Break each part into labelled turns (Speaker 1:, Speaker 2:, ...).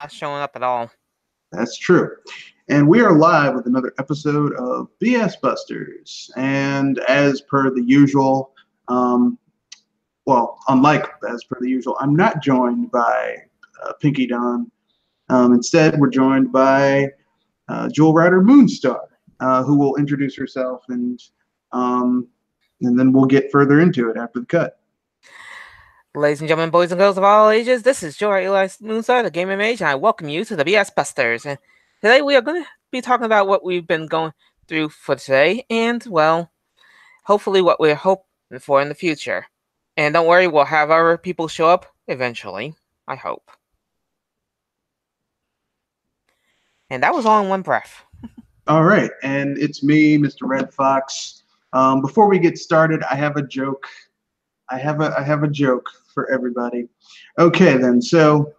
Speaker 1: not showing up at all.
Speaker 2: That's true. And we are live with another episode of BS Busters. And as per the usual, unlike as per the usual, I'm not joined by Pinky Don. Instead, we're joined by Jewel Rider Moonstar, who will introduce herself, and then we'll get further into it after the cut.
Speaker 1: Ladies and gentlemen, boys and girls of all ages, this is Joy Eli Moonstar, the Gamer Mage, and I welcome you to the BS Busters. And today we are going to be talking about what we've been going through for today, and, well, hopefully what we're hoping for in the future. And don't worry, we'll have other people show up eventually, I hope. And that was all in one breath.
Speaker 2: All right, and it's me, Mr. Red Fox. Before we get started, I have a joke. I have a joke for everybody. Okay, then. So,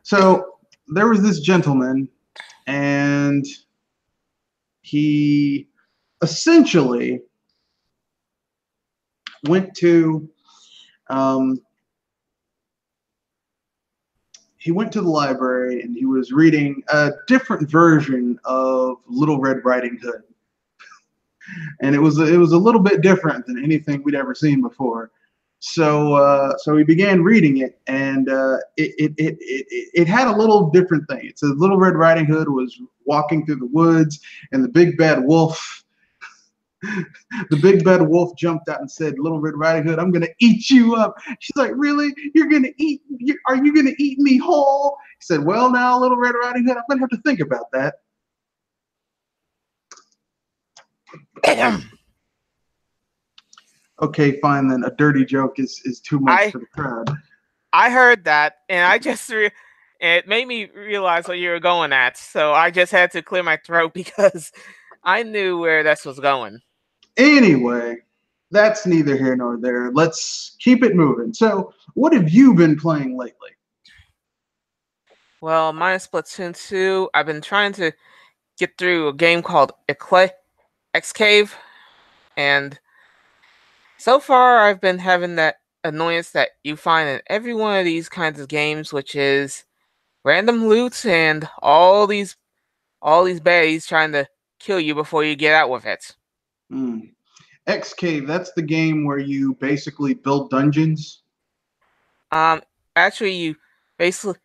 Speaker 2: so there was this gentleman, and he essentially went to the library, and he was reading a different version of Little Red Riding Hood. And it was a little bit different than anything we'd ever seen before. So he began reading it, and it had a little different thing. It said Little Red Riding Hood was walking through the woods, and the big bad wolf jumped out and said, "Little Red Riding Hood, I'm gonna eat you up." She's like, "Really? Are you gonna eat me whole?" He said, "Well, now, Little Red Riding Hood, I'm gonna have to think about that." Okay, fine then. A dirty joke is too much for the crowd.
Speaker 1: I heard that, and it made me realize what you were going at. So I just had to clear my throat because I knew where this was going.
Speaker 2: Anyway, that's neither here nor there. Let's keep it moving. So, what have you been playing lately?
Speaker 1: Well, minus Splatoon 2, I've been trying to get through a game called X-Cave, and so far I've been having that annoyance that you find in every one of these kinds of games, which is random loot and all these baddies trying to kill you before you get out with it.
Speaker 2: X-Cave, that's the game where you basically build dungeons?
Speaker 1: Actually, you basically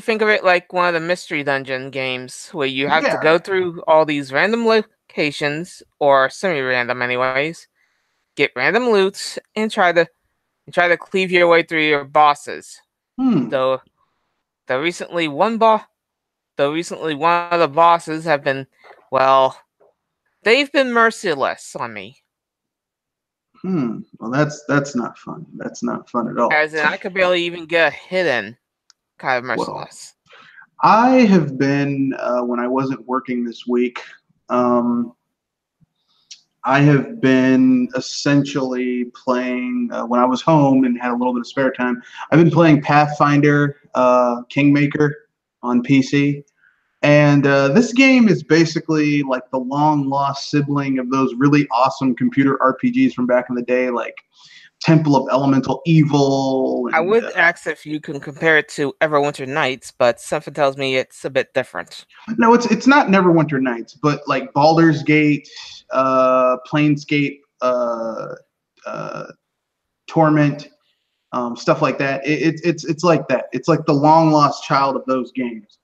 Speaker 1: think of it like one of the mystery dungeon games where you have to go through all these random locations, or semi-random anyways, get random loot, and try to cleave your way through your bosses. Though recently one of the bosses have been, well, they've been merciless on me.
Speaker 2: Well, that's not fun. That's not fun at all.
Speaker 1: As in, I could barely even get a hit in. Kind of merciless.
Speaker 2: Well, I have been, when I wasn't working this week, I have been essentially playing, when I was home and had a little bit of spare time, I've been playing Pathfinder Kingmaker on PC. And this game is basically like the long-lost sibling of those really awesome computer RPGs from back in the day, like Temple of Elemental Evil. And,
Speaker 1: I would ask if you can compare it to Everwinter Nights, but something tells me it's a bit different.
Speaker 2: No, it's not Neverwinter Nights, but like Baldur's Gate, Planescape, Torment, stuff like that. It's like that. It's like the long-lost child of those games.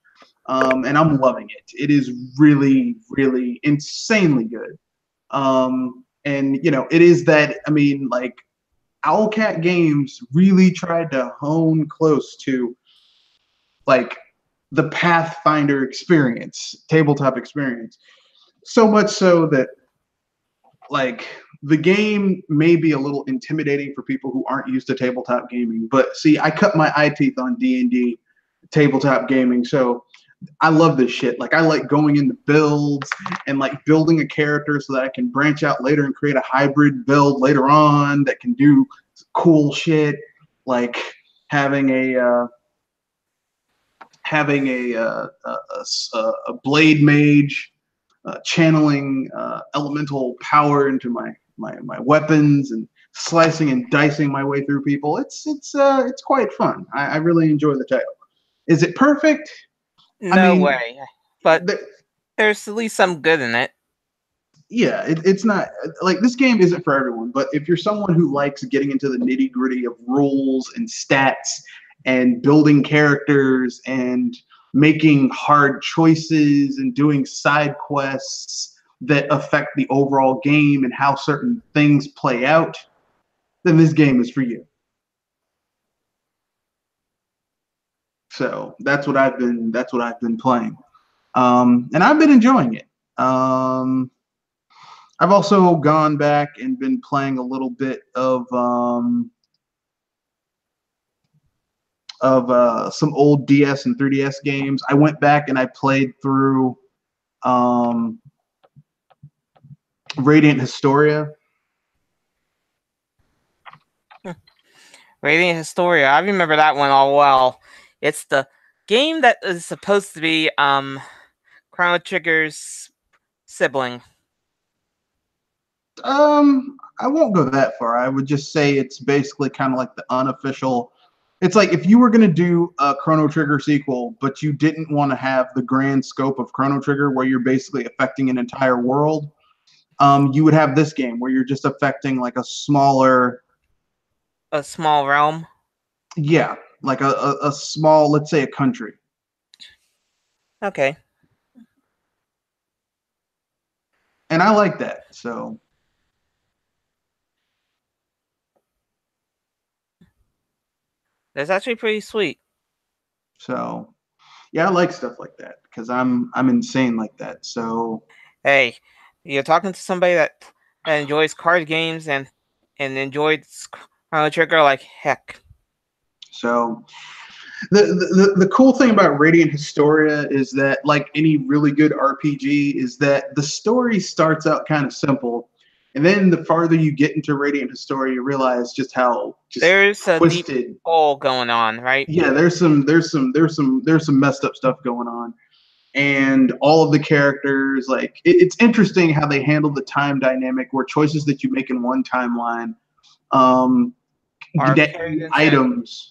Speaker 2: And I'm loving it. It is really, really insanely good. And, you know, it is that, I mean, like, Owlcat Games really tried to hone close to, like, the Pathfinder experience, tabletop experience. So much so that, like, the game may be a little intimidating for people who aren't used to tabletop gaming. But, see, I cut my eye teeth on D&D tabletop gaming, so I love this shit. Like, I like going into builds and like building a character so that I can branch out later and create a hybrid build later on that can do cool shit, like having a blade mage, channeling elemental power into my weapons and slicing and dicing my way through people. It's quite fun. I really enjoy the title. Is it perfect? I
Speaker 1: No
Speaker 2: mean,
Speaker 1: way. But
Speaker 2: th-
Speaker 1: there's at least some good in it.
Speaker 2: yeah, it's not like this game isn't for everyone, but if you're someone who likes getting into the nitty gritty of rules and stats and building characters and making hard choices and doing side quests that affect the overall game and how certain things play out, then this game is for you. So that's what I've been playing, and I've been enjoying it. I've also gone back and been playing a little bit of some old DS and 3DS games. I went back and I played through um, Radiant Historia.
Speaker 1: Radiant Historia, I remember that one all well. It's the game that is supposed to be Chrono Trigger's sibling.
Speaker 2: I won't go that far. I would just say it's basically kind of like the unofficial. It's like if you were going to do a Chrono Trigger sequel, but you didn't want to have the grand scope of Chrono Trigger where you're basically affecting an entire world, you would have this game where you're just affecting like a smaller,
Speaker 1: A small realm.
Speaker 2: yeah, like a small, let's say a country.
Speaker 1: Okay.
Speaker 2: And I like that. So
Speaker 1: That's actually pretty sweet.
Speaker 2: so yeah, I like stuff like that because I'm insane like that. So
Speaker 1: Hey, you're talking to somebody that enjoys card games and enjoys Chrono Trigger like heck.
Speaker 2: so the cool thing about Radiant Historia is that, like any really good RPG, is that the story starts out kind of simple, and then the farther you get into Radiant Historia, you realize just how just
Speaker 1: There's a deep
Speaker 2: twisted.
Speaker 1: hole going on, right?
Speaker 2: Yeah, there's some messed up stuff going on, and all of the characters, like it's interesting how they handle the time dynamic, where choices that you make in one timeline um,
Speaker 1: Are
Speaker 2: get
Speaker 1: carried
Speaker 2: you
Speaker 1: into
Speaker 2: items.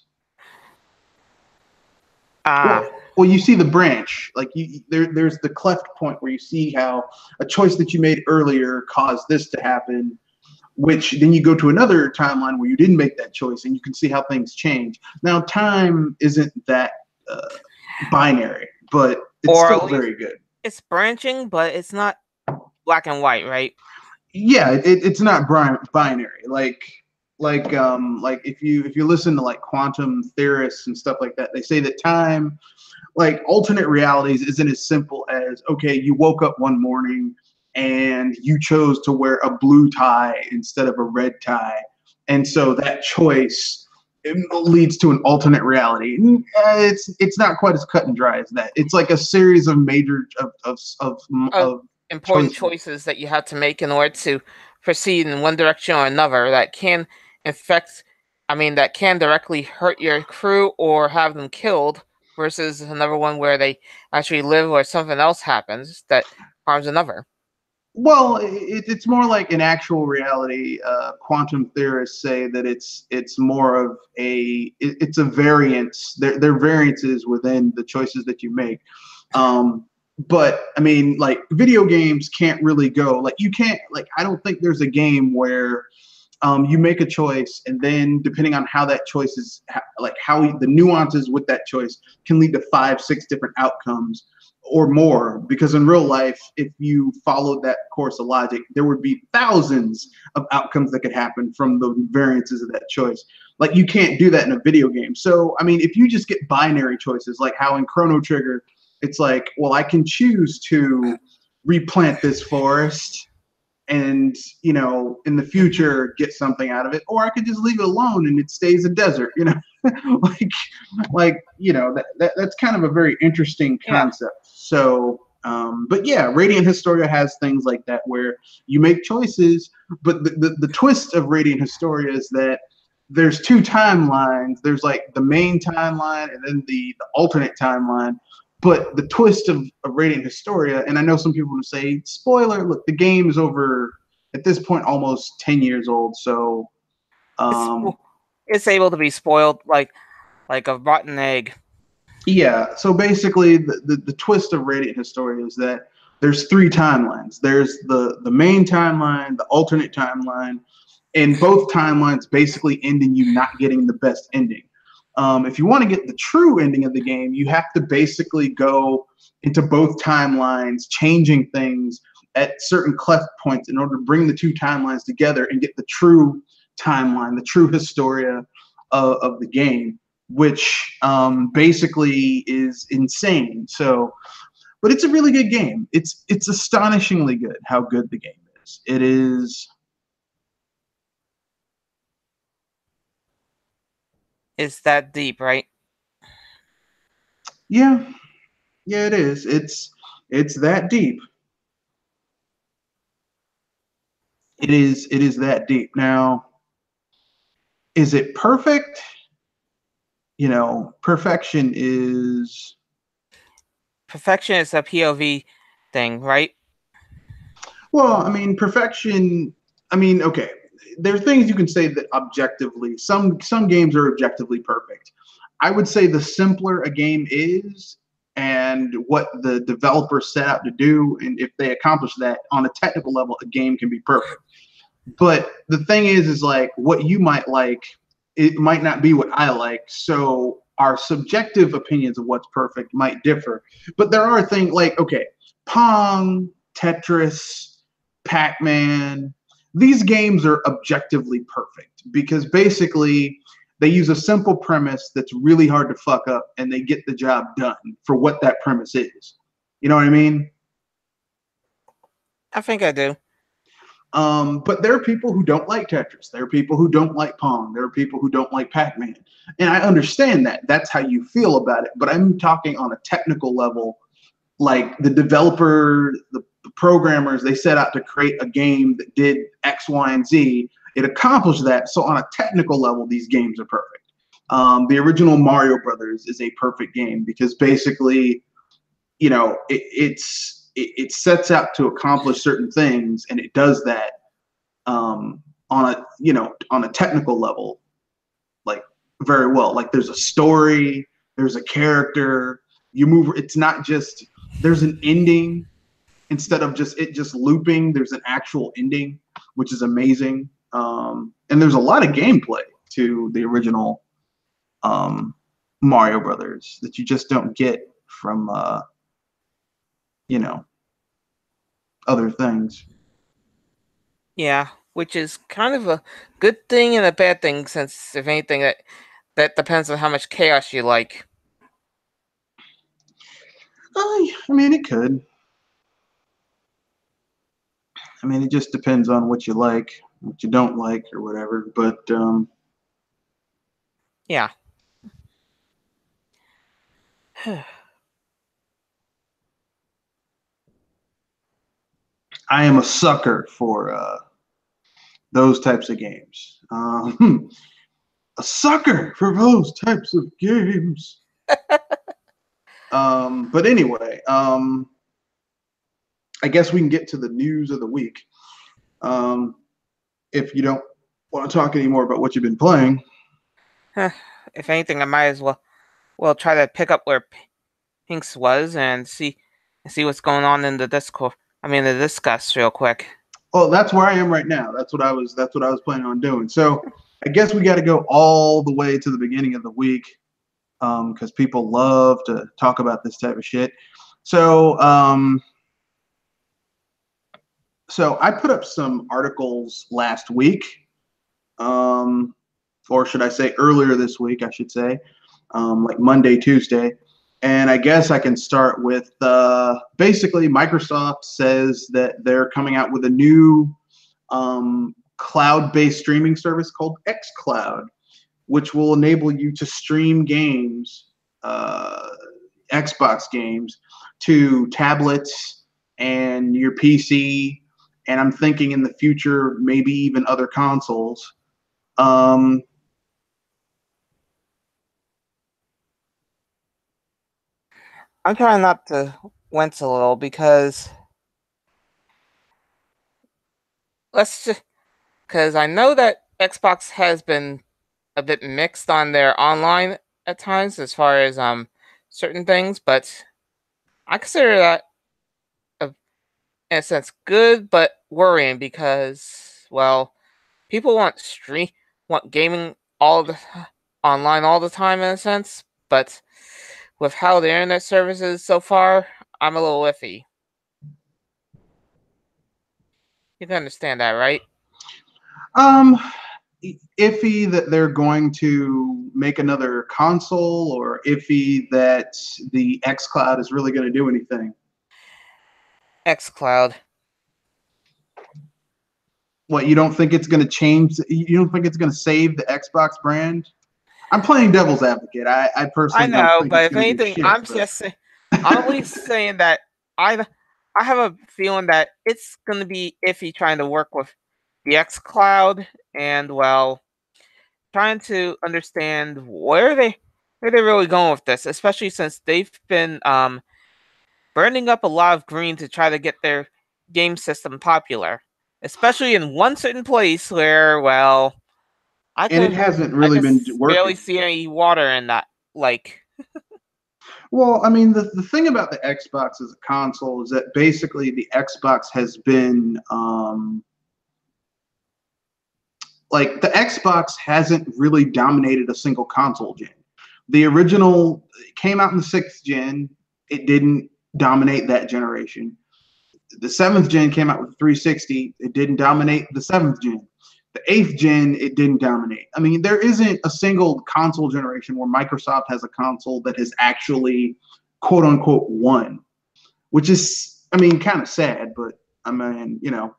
Speaker 1: ah.
Speaker 2: Well, you see the branch, like there's the cleft point where you see how a choice that you made earlier caused this to happen, which then you go to another timeline where you didn't make that choice, and you can see how things change. Now, time isn't that uh, binary, but it's
Speaker 1: Or at
Speaker 2: still
Speaker 1: least
Speaker 2: very good.
Speaker 1: it's branching, but it's not black and white, right?
Speaker 2: Yeah, it's not binary. Like if you listen to like quantum theorists and stuff like that, they say that time, like alternate realities, isn't as simple as, okay, you woke up one morning and you chose to wear a blue tie instead of a red tie, and so that choice leads to an alternate reality. It's not quite as cut and dry as that. It's like a series of major
Speaker 1: Of
Speaker 2: of
Speaker 1: important
Speaker 2: choices.
Speaker 1: choices that you have to make in order to proceed in one direction or another that can affect, I mean, that can directly hurt your crew or have them killed, versus another one where they actually live or something else happens that harms another.
Speaker 2: Well, it's more like an actual reality. Quantum theorists say that it's more of it's a variance. They're variances within the choices that you make. But I mean, like video games can't really go like you can't like I don't think there's a game where you make a choice, and then depending on how that choice is, like how the nuances with that choice can lead to 5, 6 different outcomes or more. Because in real life, if you followed that course of logic, there would be thousands of outcomes that could happen from the variances of that choice. Like you can't do that in a video game. So I mean, if you just get binary choices, like how in Chrono Trigger, it's like, well, I can choose to replant this forest and in the future get something out of it, or I could just leave it alone and it stays a desert. like that's kind of a very interesting
Speaker 1: Yeah.
Speaker 2: concept. So but yeah, Radiant Historia has things like that where you make choices, but the twist of Radiant Historia is that there's two timelines. There's like the main timeline and then the alternate timeline. But the twist of Radiant Historia, and I know some people would say, spoiler, look, the game is over at this point almost 10 years old. So
Speaker 1: It's
Speaker 2: Um,
Speaker 1: it's able to be spoiled like a rotten egg.
Speaker 2: yeah, so basically, the twist of Radiant Historia is that there's three timelines. There's the main timeline, the alternate timeline, and both timelines basically end in you not getting the best ending. If you want to get the true ending of the game, you have to basically go into both timelines, changing things at certain cleft points in order to bring the two timelines together and get the true timeline, the true Historia of the game, which basically is insane. So, but it's a really good game. It's astonishingly good how good the game is. It is.
Speaker 1: It's that deep, right?
Speaker 2: Yeah, yeah, it is. It's that deep. It is that deep. Now, is it perfect? Perfection is.
Speaker 1: Perfection is a POV thing, right?
Speaker 2: Well, I mean, perfection. I mean, okay. There are things you can say that objectively, some games are objectively perfect. I would say the simpler a game is, and what the developer set out to do, and if they accomplish that on a technical level, a game can be perfect. But the thing is like what you might like, it might not be what I like. So our subjective opinions of what's perfect might differ. But there are things like, okay, Pong, Tetris, Pac-Man, these games are objectively perfect because basically they use a simple premise that's really hard to fuck up and they get the job done for what that premise is. You know what I mean?
Speaker 1: I think I do.
Speaker 2: But there are people who don't like Tetris. There are people who don't like Pong. There are people who don't like Pac-Man. And I understand that. That's how you feel about it. But I'm talking on a technical level. Like the developer, the programmers, they set out to create a game that did X, Y, and Z. It accomplished that. So on a technical level, these games are perfect. The original Mario Brothers is a perfect game because basically, it sets out to accomplish certain things and it does that on a technical level, like very well. Like there's a story, there's a character, you move, it's not just there's an ending instead of just looping. There's an actual ending, which is amazing. And there's a lot of gameplay to the original Mario Brothers that you just don't get from you know other things.
Speaker 1: Yeah, which is kind of a good thing and a bad thing, since if anything, that depends on how much chaos you like.
Speaker 2: I mean, it could. I mean, it just depends on what you like, what you don't like, or whatever. But
Speaker 1: Yeah.
Speaker 2: I am a sucker for those types of games. A sucker for those types of games. But anyway, I guess we can get to the news of the week. Um, if you don't want to talk anymore about what you've been playing.
Speaker 1: If anything, I might as well try to pick up where Pinks was and see what's going on in the Discord. I mean, the discuss real quick.
Speaker 2: Oh, that's where I am right now. That's what I was planning on doing. So I guess we got to go all the way to the beginning of the week because people love to talk about this type of shit. So so I put up some articles last week, um, or should I say earlier this week? I should say, like Monday, Tuesday. And I guess I can start with basically Microsoft says that they're coming out with a new cloud-based streaming service called xCloud, which will enable you to stream games, Xbox games, to tablets and your PC. And I'm thinking in the future, maybe even other consoles. Um,
Speaker 1: I'm trying not to wince a little because let's just because I know that Xbox has been a bit mixed on their online at times as far as certain things, but I consider that a, in a sense good but worrying because well, people want gaming all the online all the time in a sense, but with how the internet service is so far, I'm a little iffy. You can understand that, right?
Speaker 2: Um, iffy that they're going to make another console, or iffy that the xCloud is really going to do anything.
Speaker 1: xCloud.
Speaker 2: What, you don't think it's going to change? You don't think it's going to save the Xbox brand? I'm playing devil's advocate. I
Speaker 1: I
Speaker 2: personally don't
Speaker 1: know,
Speaker 2: think
Speaker 1: but
Speaker 2: it's
Speaker 1: if
Speaker 2: going to do
Speaker 1: anything,
Speaker 2: shit, but
Speaker 1: I'm at least saying that I I have a feeling that it's gonna be iffy trying to work with the xCloud and well trying to understand where they're really going with this, especially since they've been burning up a lot of green to try to get their game system popular, especially in one certain place where well
Speaker 2: and it hasn't
Speaker 1: I
Speaker 2: really
Speaker 1: could
Speaker 2: been
Speaker 1: barely
Speaker 2: working.
Speaker 1: see any water in that lake.
Speaker 2: Well, I mean, the thing about the Xbox as a console is that basically the Xbox has been like the Xbox hasn't really dominated a single console gen. The original came out in the sixth gen. It didn't dominate that generation. The seventh gen came out with the 360. It didn't dominate the seventh gen. The eighth gen, it didn't dominate. I mean, there isn't a single console generation where Microsoft has a console that has actually, quote unquote, won, which is, I mean, kind of sad, but I mean, you know.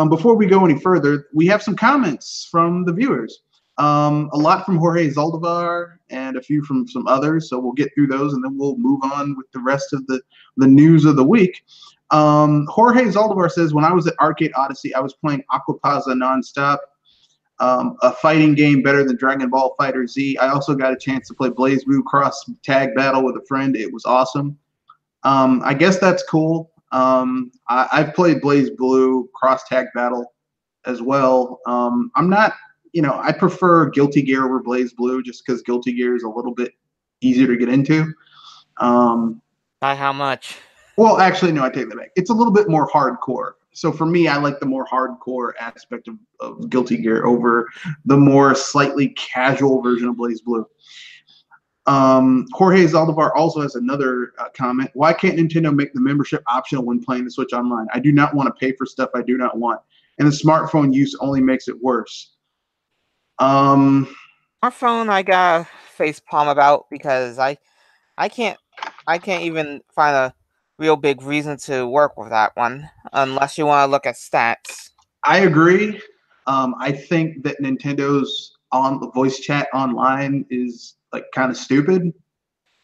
Speaker 2: Before we go any further, we have some comments from the viewers. A lot from Jorge Zaldivar and a few from some others. So we'll get through those and then we'll move on with the rest of the news of the week. Jorge Zaldivar says, when I was at Arcade Odyssey, I was playing Aquapazza nonstop. A fighting game better than Dragon Ball Fighter Z. I also got a chance to play Blaze Blue Cross Tag Battle with a friend. It was awesome. I guess that's cool. I've played Blaze Blue Cross Tag Battle as well. I'm not, I prefer Guilty Gear over Blaze Blue just because Guilty Gear is a little bit easier to get into. Um,
Speaker 1: By how much?
Speaker 2: well, actually, no, I take that back. It's a little bit more hardcore. So for me, I like the more hardcore aspect of Guilty Gear over the more slightly casual version of Blaze Blue. Jorge Zaldivar also has another comment. Why can't Nintendo make the membership optional when playing the Switch Online? I do not want to pay for stuff I do not want, and the smartphone use only makes it worse.
Speaker 1: Our phone I got a face palm about because I can't I can't even find a real big reason to work with that one unless you want to look at stats.
Speaker 2: I agree. I think that Nintendo's on the voice chat online is like kind of stupid.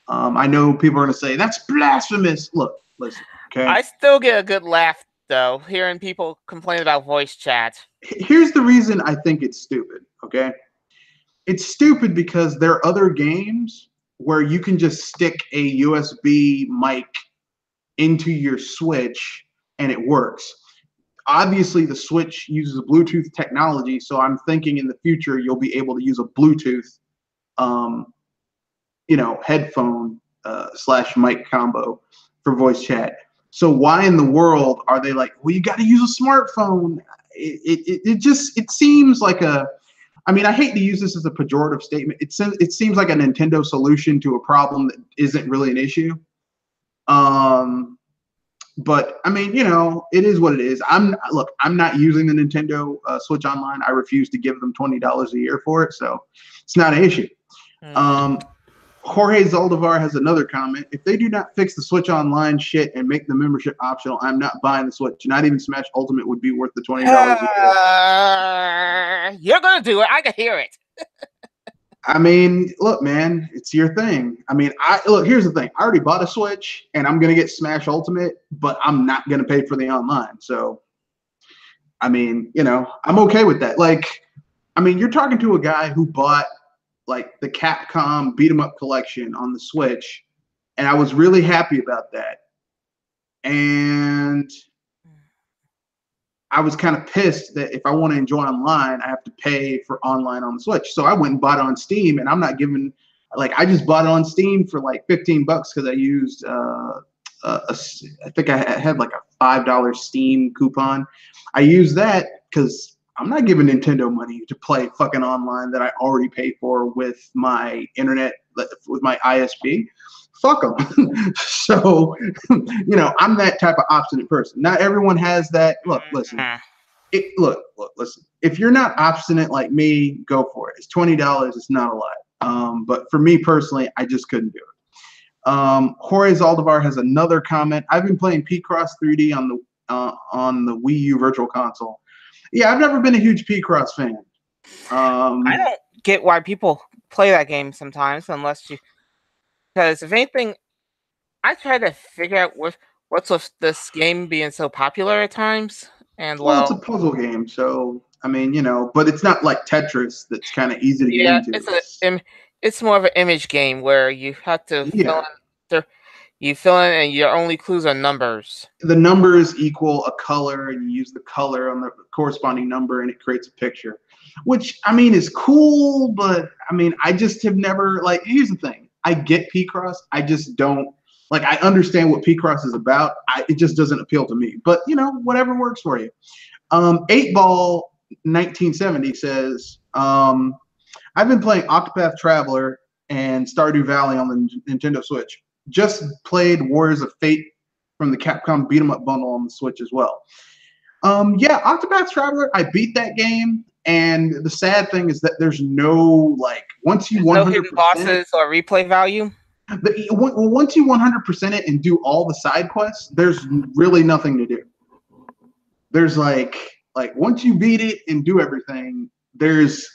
Speaker 2: I know people are going to say that's blasphemous. Look, listen, okay.
Speaker 1: I still get a good laugh though hearing people complain about voice chat.
Speaker 2: Here's the reason I think it's stupid. Okay, it's stupid because there are other games where you can just stick a USB mic into your Switch and it works. Obviously, the Switch uses Bluetooth technology, so I'm thinking in the future you'll be able to use a Bluetooth, um, headphone slash mic combo for voice chat. So why in the world are they like, well, you got to use a smartphone? It seems like a, I mean, I hate to use this as a pejorative statement. It seems like a Nintendo solution to a problem that isn't really an issue. But I mean, it is what it is. I'm not using the Nintendo Switch Online. I refuse to give them $20 a year for it, so it's not an issue.
Speaker 1: Mm.
Speaker 2: Um, Jorge Zaldivar has another comment. If they do not fix the Switch Online shit and make the membership optional, I'm not buying the Switch. Not even Smash Ultimate would be worth the $20 a year.
Speaker 1: You're gonna do it. I can hear it.
Speaker 2: I mean, look, man, it's your thing. I mean, here's the thing. I already bought a Switch and I'm gonna get Smash Ultimate, but I'm not gonna pay for the online. So I mean, I'm okay with that. Like, I mean, you're talking to a guy who bought like the Capcom beat 'em up collection on the Switch, and I was really happy about that. And I was kind of pissed that if I want to enjoy online, I have to pay for online on the Switch. So I went and bought it on Steam, and I'm not giving like I just bought it on Steam for like $15 because I used I think I had like a $5 Steam coupon. I used that because I'm not giving Nintendo money to play fucking online that I already pay for with my internet with my ISP. Fuck them. So, I'm that type of obstinate person. Not everyone has that. Look, listen. Listen. If you're not obstinate like me, go for it. It's $20. It's not a lot. But for me personally, I just couldn't do it. Jorge Zaldivar has another comment. I've been playing P-Cross 3D on the Wii U Virtual Console. Yeah, I've never been a huge P-Cross fan.
Speaker 1: I don't get why people play that game sometimes, unless you. Because if anything, I try to figure out what's with this game being so popular at times, and
Speaker 2: well, it's a puzzle game, so I mean, but it's not like Tetris that's kind of easy to get into.
Speaker 1: It's more of an image game where you have to fill in, and your only clues are numbers.
Speaker 2: The numbers equal a color, and you use the color on the corresponding number, and it creates a picture. Which I mean is cool, but I mean I just have never like. Here's the thing: I get P-Cross, I just don't like. I understand what P-Cross is about. It just doesn't appeal to me. But whatever works for you. 8-Ball 1970 says, I've been playing Octopath Traveler and Stardew Valley on the Nintendo Switch. Just played Warriors of Fate from the Capcom Beat 'em Up bundle on the Switch as well. Yeah, Octopath Traveler, I beat that game, and the sad thing is that there's no once you 100%
Speaker 1: no hidden bosses or replay value.
Speaker 2: Once you 100% it and do all the side quests, there's really nothing to do. There's like once you beat it and do everything, there's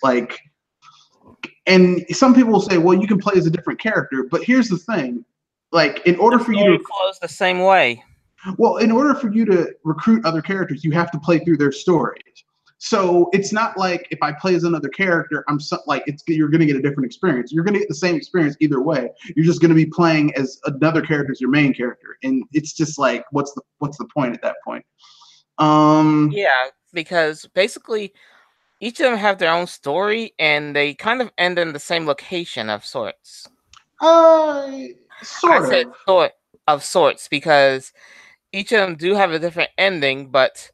Speaker 2: and some people will say, well, you can play as a different character, but here's the thing. In order for you to
Speaker 1: close the same way.
Speaker 2: Well, in order for you to recruit other characters, you have to play through their stories. So it's not like if I play as another character, you're going to get a different experience. You're going to get the same experience either way. You're just going to be playing as another character as your main character, and it's just what's the point at that point?
Speaker 1: Yeah, because basically each of them have their own story, and they kind of end in the same location of sorts.
Speaker 2: Sort
Speaker 1: of sorts, because each of them do have a different ending, but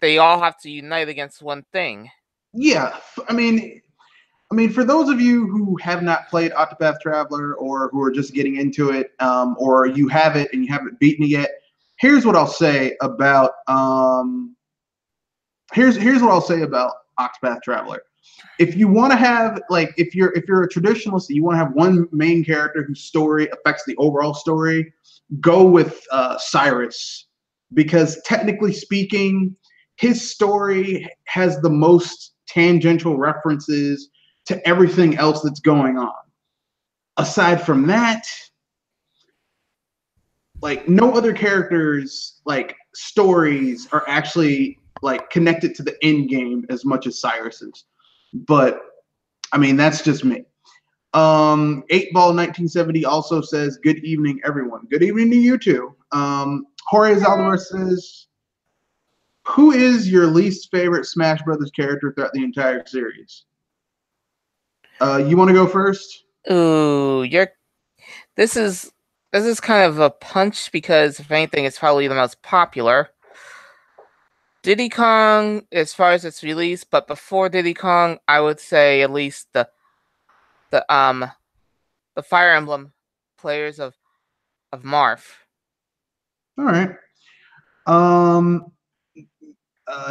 Speaker 1: they all have to unite against one thing.
Speaker 2: Yeah, I mean, for those of you who have not played Octopath Traveler or who are just getting into it, or you have it and you haven't beaten it yet, here's what I'll say about here's what I'll say about Octopath Traveler. If you want to have if you're a traditionalist and you want to have one main character whose story affects the overall story, go with Cyrus, because technically speaking, his story has the most tangential references to everything else that's going on. Aside from that, no other characters stories are actually connected to the end game as much as Cyrus's. But I mean, that's just me. 8-Ball 1970 also says, good evening, everyone. Good evening to you too. Jorge Zaldivar says, who is your least favorite Smash Brothers character throughout the entire series? You want to go first?
Speaker 1: Ooh, this is kind of a punch, because if anything, it's probably the most popular. Diddy Kong, as far as its release, but before Diddy Kong, I would say at least the Fire Emblem players of Marth.
Speaker 2: All right.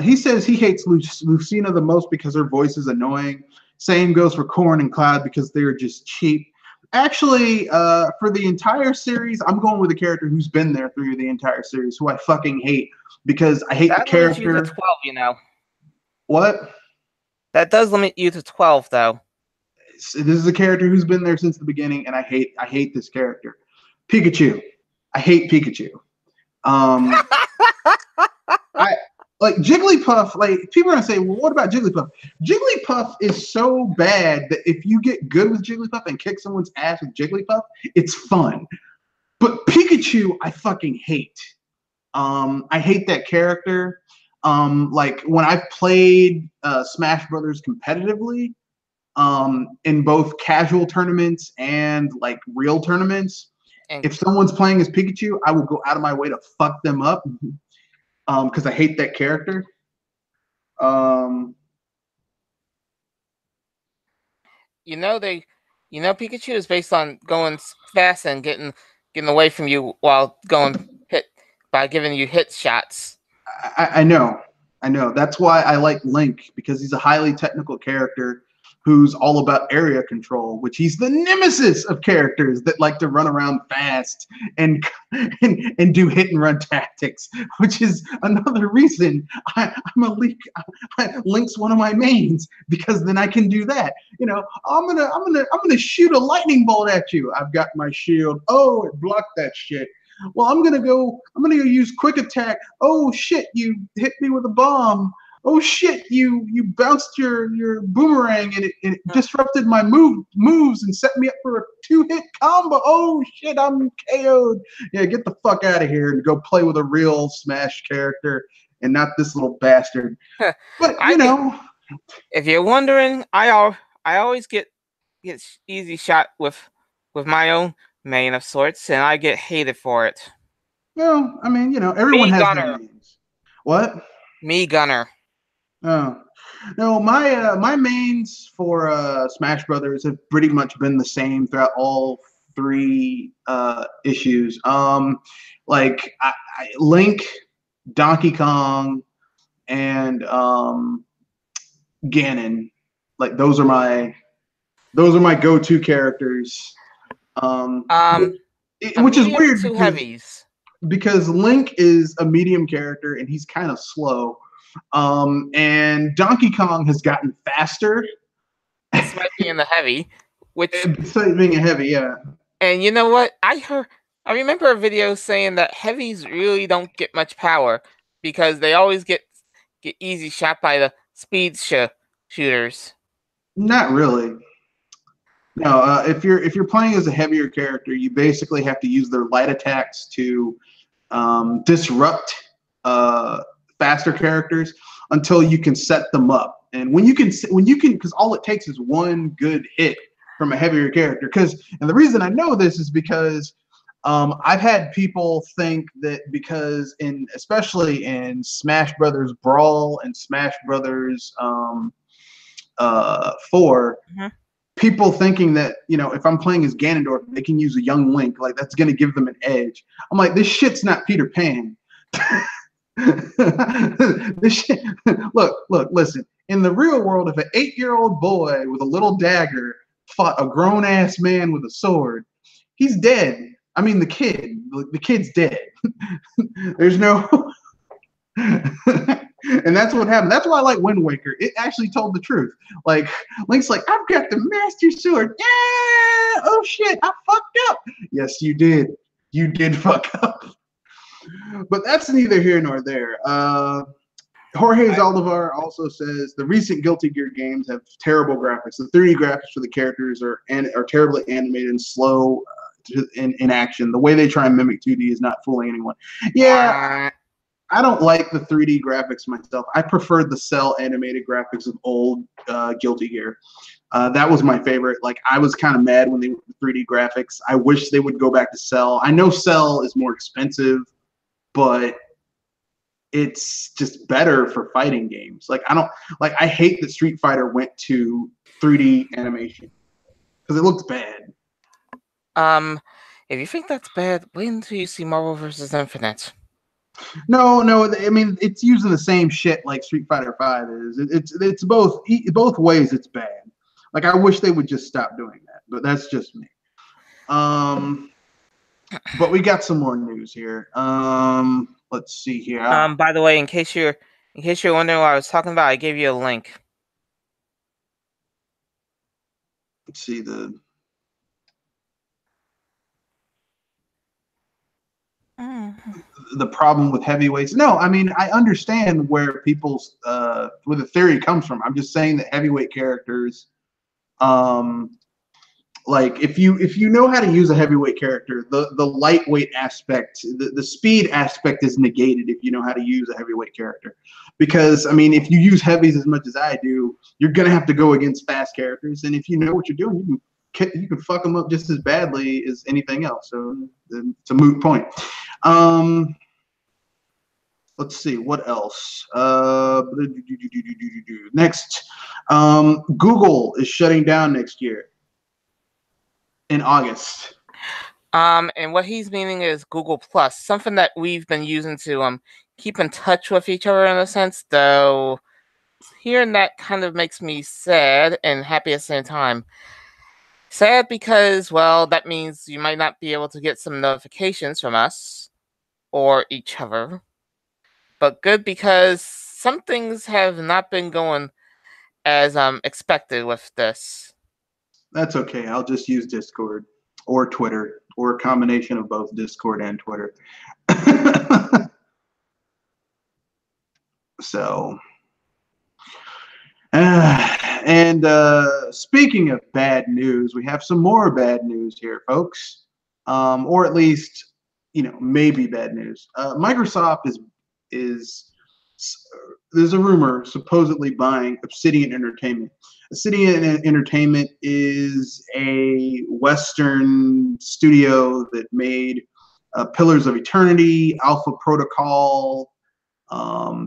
Speaker 2: He says he hates Lucina the most because her voice is annoying. Same goes for Corn and Cloud because they're just cheap. Actually, for the entire series, I'm going with a character who's been there through the entire series, who I fucking hate because I hate the character.
Speaker 1: That limits you to 12, you know.
Speaker 2: What?
Speaker 1: That does limit you to 12, though.
Speaker 2: This is a character who's been there since the beginning, and I hate this character. Pikachu. I hate Pikachu. Jigglypuff, people are gonna say, well, what about Jigglypuff? Jigglypuff is so bad that if you get good with Jigglypuff and kick someone's ass with Jigglypuff, it's fun. But Pikachu, I fucking hate. I hate that character. Like when I've played Smash Brothers competitively, in both casual tournaments and like real tournaments,
Speaker 1: And
Speaker 2: if someone's playing as Pikachu, I will go out of my way to fuck them up because I hate that character. Um,
Speaker 1: Pikachu is based on going fast and getting away from you while going hit by giving you hit shots.
Speaker 2: I know, I know. That's why I like Link, because he's a highly technical character who's all about area control, which he's the nemesis of characters that like to run around fast and and do hit and run tactics, which is another reason I'm a Link. Link's one of my mains, because then I can do that. You know, I'm gonna shoot a lightning bolt at you. I've got my shield. Oh, it blocked that shit. Well, I'm gonna go use quick attack. Oh shit, you hit me with a bomb. Oh shit, you bounced your boomerang and it disrupted my moves and set me up for a 2-hit combo. Oh shit, I'm KO'd. Yeah, get the fuck out of here and go play with a real Smash character and not this little bastard. But you know,
Speaker 1: if you're wondering, I always get easy shot with my own main of sorts, and I get hated for it.
Speaker 2: well, I mean, you know, everyone
Speaker 1: Me
Speaker 2: has their
Speaker 1: Gunner.
Speaker 2: names. What?
Speaker 1: Me Gunner.
Speaker 2: Oh. No, my mains for Smash Brothers have pretty much been the same throughout all three issues. Like Link, Donkey Kong, and Ganon. Like those are my go-to characters. Which is weird
Speaker 1: heavies.
Speaker 2: because Link is a medium character and he's kind of slow. And Donkey Kong has gotten faster.
Speaker 1: Despite being a heavy,
Speaker 2: Despite being a heavy, yeah.
Speaker 1: And you know what? I remember a video saying that heavies really don't get much power because they always get easy shot by the speed shooters.
Speaker 2: Not really. No, if you're playing as a heavier character, you basically have to use their light attacks to disrupt faster characters until you can set them up. And when you can, because all it takes is one good hit from a heavier character. And the reason I know this is because I've had people think that because especially in Smash Brothers Brawl and Smash Brothers 4.
Speaker 1: Mm-hmm.
Speaker 2: People thinking that, you know, if I'm playing as Ganondorf, they can use a young Link, like that's going to give them an edge. I'm like, this shit's not Peter Pan. This shit, look, listen. In the real world, if an 8-year-old boy with a little dagger fought a grown-ass man with a sword, he's dead. I mean, the kid's dead. There's no... And that's what happened. That's why I like Wind Waker. It actually told the truth. Like, Link's like, I've got the Master Sword. Yeah! Oh, shit, I fucked up. Yes, you did. You did fuck up. But that's neither here nor there. Jorge Zaldivar also says the recent Guilty Gear games have terrible graphics. The 3D graphics for the characters are terribly animated and slow in action. The way they try and mimic 2D is not fooling anyone. Yeah, I don't like the 3D graphics myself. I preferred the cell animated graphics of old Guilty Gear. That was my favorite. Like, I was kind of mad when they went to 3D graphics. I wish they would go back to cell. I know cell is more expensive, but it's just better for fighting games. Like, I hate that Street Fighter went to 3D animation because it looks bad.
Speaker 1: If you think that's bad, wait until you see Marvel vs. Infinite.
Speaker 2: No. I mean, it's using the same shit like Street Fighter 5 is. It's both ways. It's bad. Like, I wish they would just stop doing that, but that's just me. But we got some more news here. Let's see here.
Speaker 1: By the way, in case you're wondering what I was talking about, I gave you a link.
Speaker 2: Let's see the problem with heavyweights. No, I mean, I understand where people's where the theory comes from. I'm just saying that heavyweight characters Like if you know how to use a heavyweight character, the lightweight aspect, the speed aspect is negated if you know how to use a heavyweight character. Because I mean, if you use heavies as much as I do, you're gonna have to go against fast characters, and if you know what you're doing, you can fuck them up just as badly as anything else. So it's a moot point. Let's see what else. Next, Google is shutting down next year in August.
Speaker 1: And what he's meaning is Google Plus, something that we've been using to keep in touch with each other in a sense, though hearing that kind of makes me sad and happy at the same time. Sad because, well, that means you might not be able to get some notifications from us or each other. But good because some things have not been going as expected with this.
Speaker 2: That's okay. I'll just use Discord or Twitter or a combination of both Discord and Twitter. So, and speaking of bad news, we have some more bad news here, folks. Or at least, maybe bad news. Microsoft is there's a rumor supposedly buying Obsidian Entertainment. Obsidian Entertainment is a Western studio that made Pillars of Eternity, Alpha Protocol,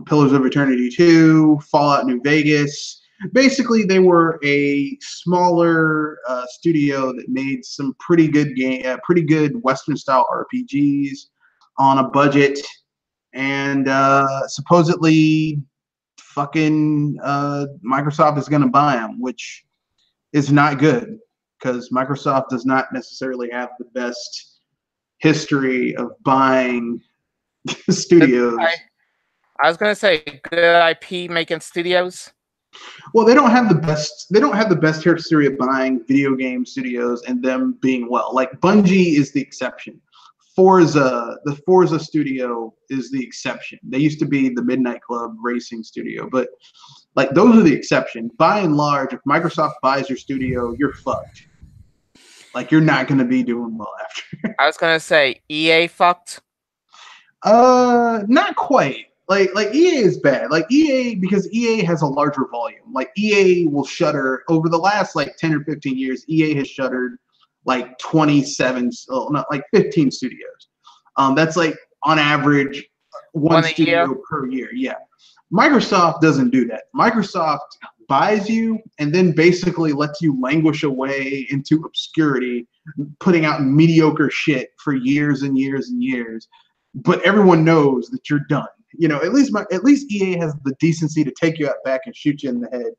Speaker 2: Pillars of Eternity 2, Fallout New Vegas. Basically, they were a smaller studio that made some pretty good Western style RPGs on a budget, and supposedly, fucking Microsoft is going to buy them, which is not good because Microsoft does not necessarily have the best history of buying studios.
Speaker 1: I was gonna say good IP making studios.
Speaker 2: Well, they don't have the best. They don't have the best history of buying video game studios and them being well. Like Bungie is the exception. The Forza studio is the exception. They used to be the Midnight Club racing studio, but like those are the exception. By and large, if Microsoft buys your studio, you're fucked. Like you're not going to be doing well after.
Speaker 1: I was gonna say EA fucked.
Speaker 2: Not quite. Like EA is bad. Like EA, because EA has a larger volume. Like EA will shutter over the last like 10 or 15 years. EA has shuttered like 27, not like 15 studios. That's like on average one studio per year. Yeah. Microsoft doesn't do that. Microsoft buys you and then basically lets you languish away into obscurity, putting out mediocre shit for years and years and years. But everyone knows that you're done. At least EA has the decency to take you out back and shoot you in the head.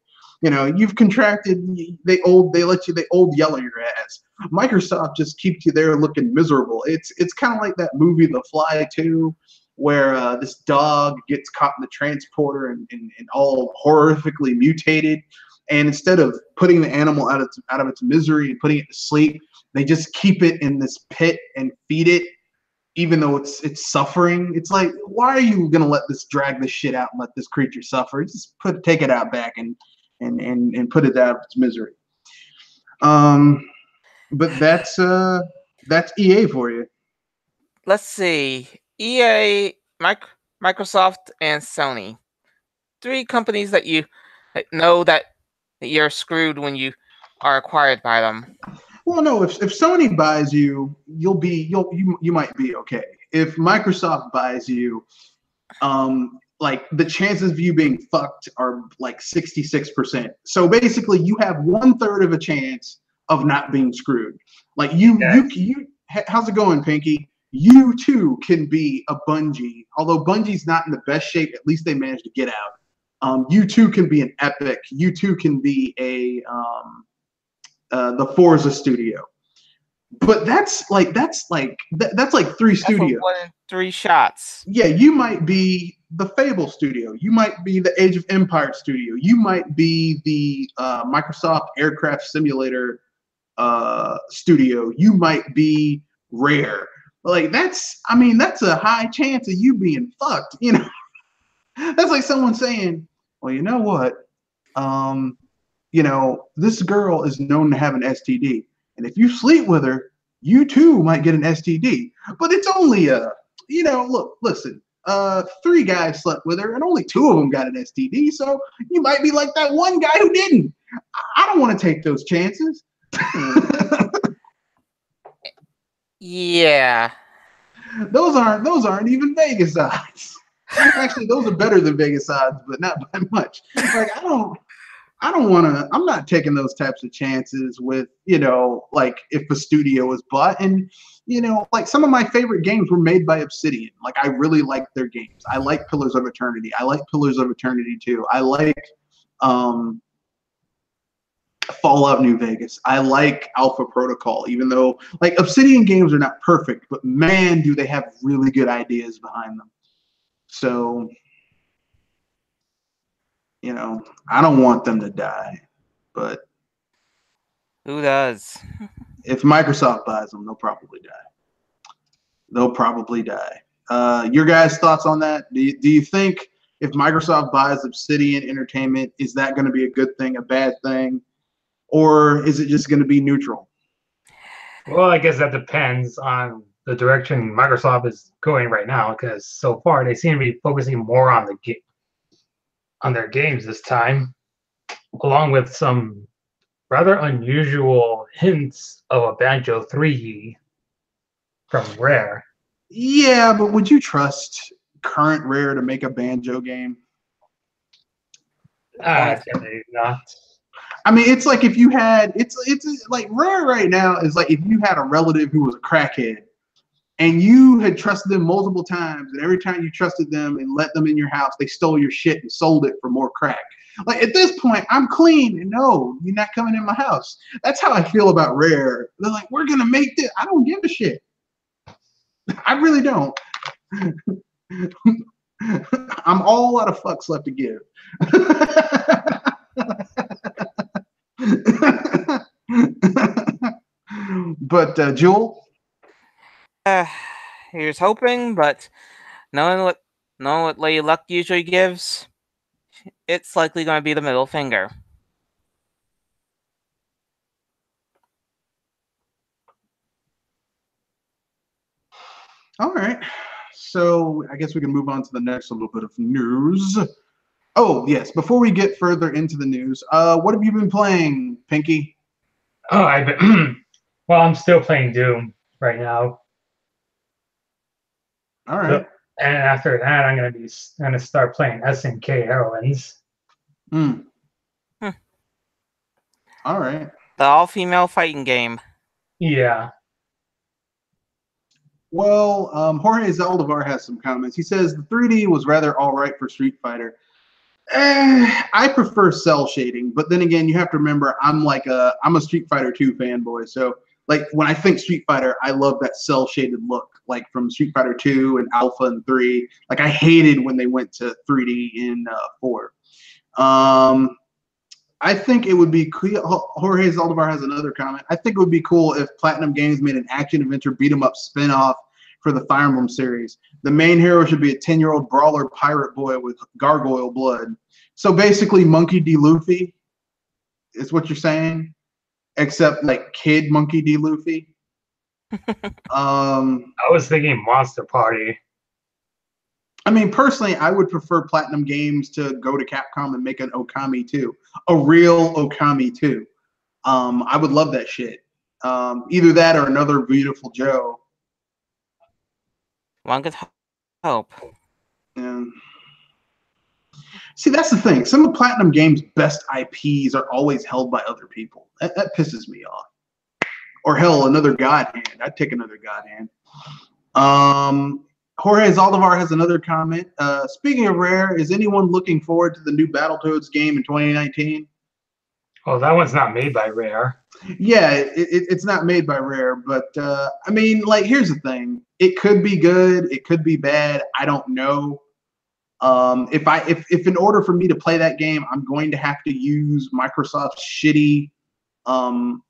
Speaker 2: You've contracted. They old yellow your ass. Microsoft just keeps you there looking miserable. It's kind of like that movie The Fly 2, where this dog gets caught in the transporter and all horrifically mutated. And instead of putting the animal out of its misery and putting it to sleep, they just keep it in this pit and feed it, even though it's suffering. It's like, why are you gonna drag this shit out and let this creature suffer? Just take it out back and put it out of its misery. But that's EA for you.
Speaker 1: Let's see. EA, Microsoft, and Sony. 3 companies that you know that you're screwed when you are acquired by them.
Speaker 2: Well, no. If Sony buys you, you might be okay. If Microsoft buys you, like the chances of you being fucked are like 66%. So basically, you have 1/3 of a chance of not being screwed. Like you, how's it going, Pinky? You too can be a Bungie. Although Bungie's not in the best shape, at least they managed to get out. You too can be an Epic. You too can be the Forza studio. But that's like 3 studios.
Speaker 1: 3 shots.
Speaker 2: Yeah, you might be the Fable studio. You might be the Age of Empire studio. You might be the Microsoft Aircraft Simulator studio. You might be Rare. Like that's a high chance of you being fucked. That's like someone saying, "Well, you know what? This girl is known to have an STD." And if you sleep with her, you too might get an STD. But it's only listen, 3 guys slept with her and only 2 of them got an STD. So you might be like that one guy who didn't. I don't want to take those chances.
Speaker 1: Yeah. Those
Speaker 2: aren't even Vegas odds. Actually, those are better than Vegas odds, but not by much. Like I don't want to. I'm not taking those types of chances with like if a studio was bought. And like some of my favorite games were made by Obsidian. Like I really like their games. I like Pillars of Eternity. I like Pillars of Eternity 2. I like Fallout New Vegas. I like Alpha Protocol, even though like Obsidian games are not perfect, but man, do they have really good ideas behind them. So, I don't want them to die, but
Speaker 1: who does?
Speaker 2: If Microsoft buys them, they'll probably die. Your guys' thoughts on that? Do you think if Microsoft buys Obsidian Entertainment, is that going to be a good thing, a bad thing? Or is it just going to be neutral?
Speaker 3: Well, I guess that depends on the direction Microsoft is going right now, because so far they seem to be focusing more on their games this time, along with some rather unusual hints of a Banjo 3 from Rare.
Speaker 2: Yeah, but would you trust current Rare to make a Banjo game?
Speaker 3: Definitely not.
Speaker 2: I mean, it's like if you had it's like Rare right now is like if you had a relative who was a crackhead and you had trusted them multiple times, and every time you trusted them and let them in your house, they stole your shit and sold it for more crack. Like at this point, I'm clean and no, you're not coming in my house. That's how I feel about Rare. They're like, we're gonna make this. I don't give a shit. I really don't. I'm all out of fucks left to give. But Jewel?
Speaker 1: Here's hoping, but knowing what Lady Luck usually gives, it's likely going to be the middle finger.
Speaker 2: All right. So I guess we can move on to the next little bit of news. Oh, yes. Before we get further into the news, what have you been playing, Pinky?
Speaker 3: Oh, well, I'm still playing Doom right now.
Speaker 2: All right.
Speaker 3: So, and after that, I'm gonna start playing SNK Heroines.
Speaker 2: All right.
Speaker 1: The all-female fighting game.
Speaker 3: Yeah.
Speaker 2: Well, Jorge Zaldivar has some comments. He says the 3D was rather all right for Street Fighter. I prefer cell shading, but then again, you have to remember I'm a Street Fighter 2 fanboy. So like when I think Street Fighter, I love that cell shaded look, like from Street Fighter 2 and Alpha and 3. Like I hated when they went to 3D in 4. I think it would be cool. Jorge Zaldivar has another comment. I think it would be cool if Platinum Games made an action adventure beat 'em up spin-off for the Fire Emblem series. The main hero should be a 10-year-old brawler pirate boy with gargoyle blood. So basically Monkey D. Luffy is what you're saying, except like kid Monkey D. Luffy.
Speaker 3: I was thinking Monster Party.
Speaker 2: I mean, personally, I would prefer Platinum Games to go to Capcom and make an Okami 2, a real Okami 2. I would love that shit. Either that or another Beautiful Joe.
Speaker 1: One could hope.
Speaker 2: Yeah. See, that's the thing. Some of Platinum Games' best IPs are always held by other people. That pisses me off. Or hell, another God Hand. I'd take another God Hand. Jorge Zaldivar has another comment. Speaking of Rare, is anyone looking forward to the new Battletoads game in 2019?
Speaker 3: Oh, that one's not made by Rare.
Speaker 2: Yeah, it's not made by Rare, but I mean, like, here's the thing: it could be good, it could be bad. I don't know. If in order for me to play that game, I'm going to have to use Microsoft's shitty
Speaker 1: online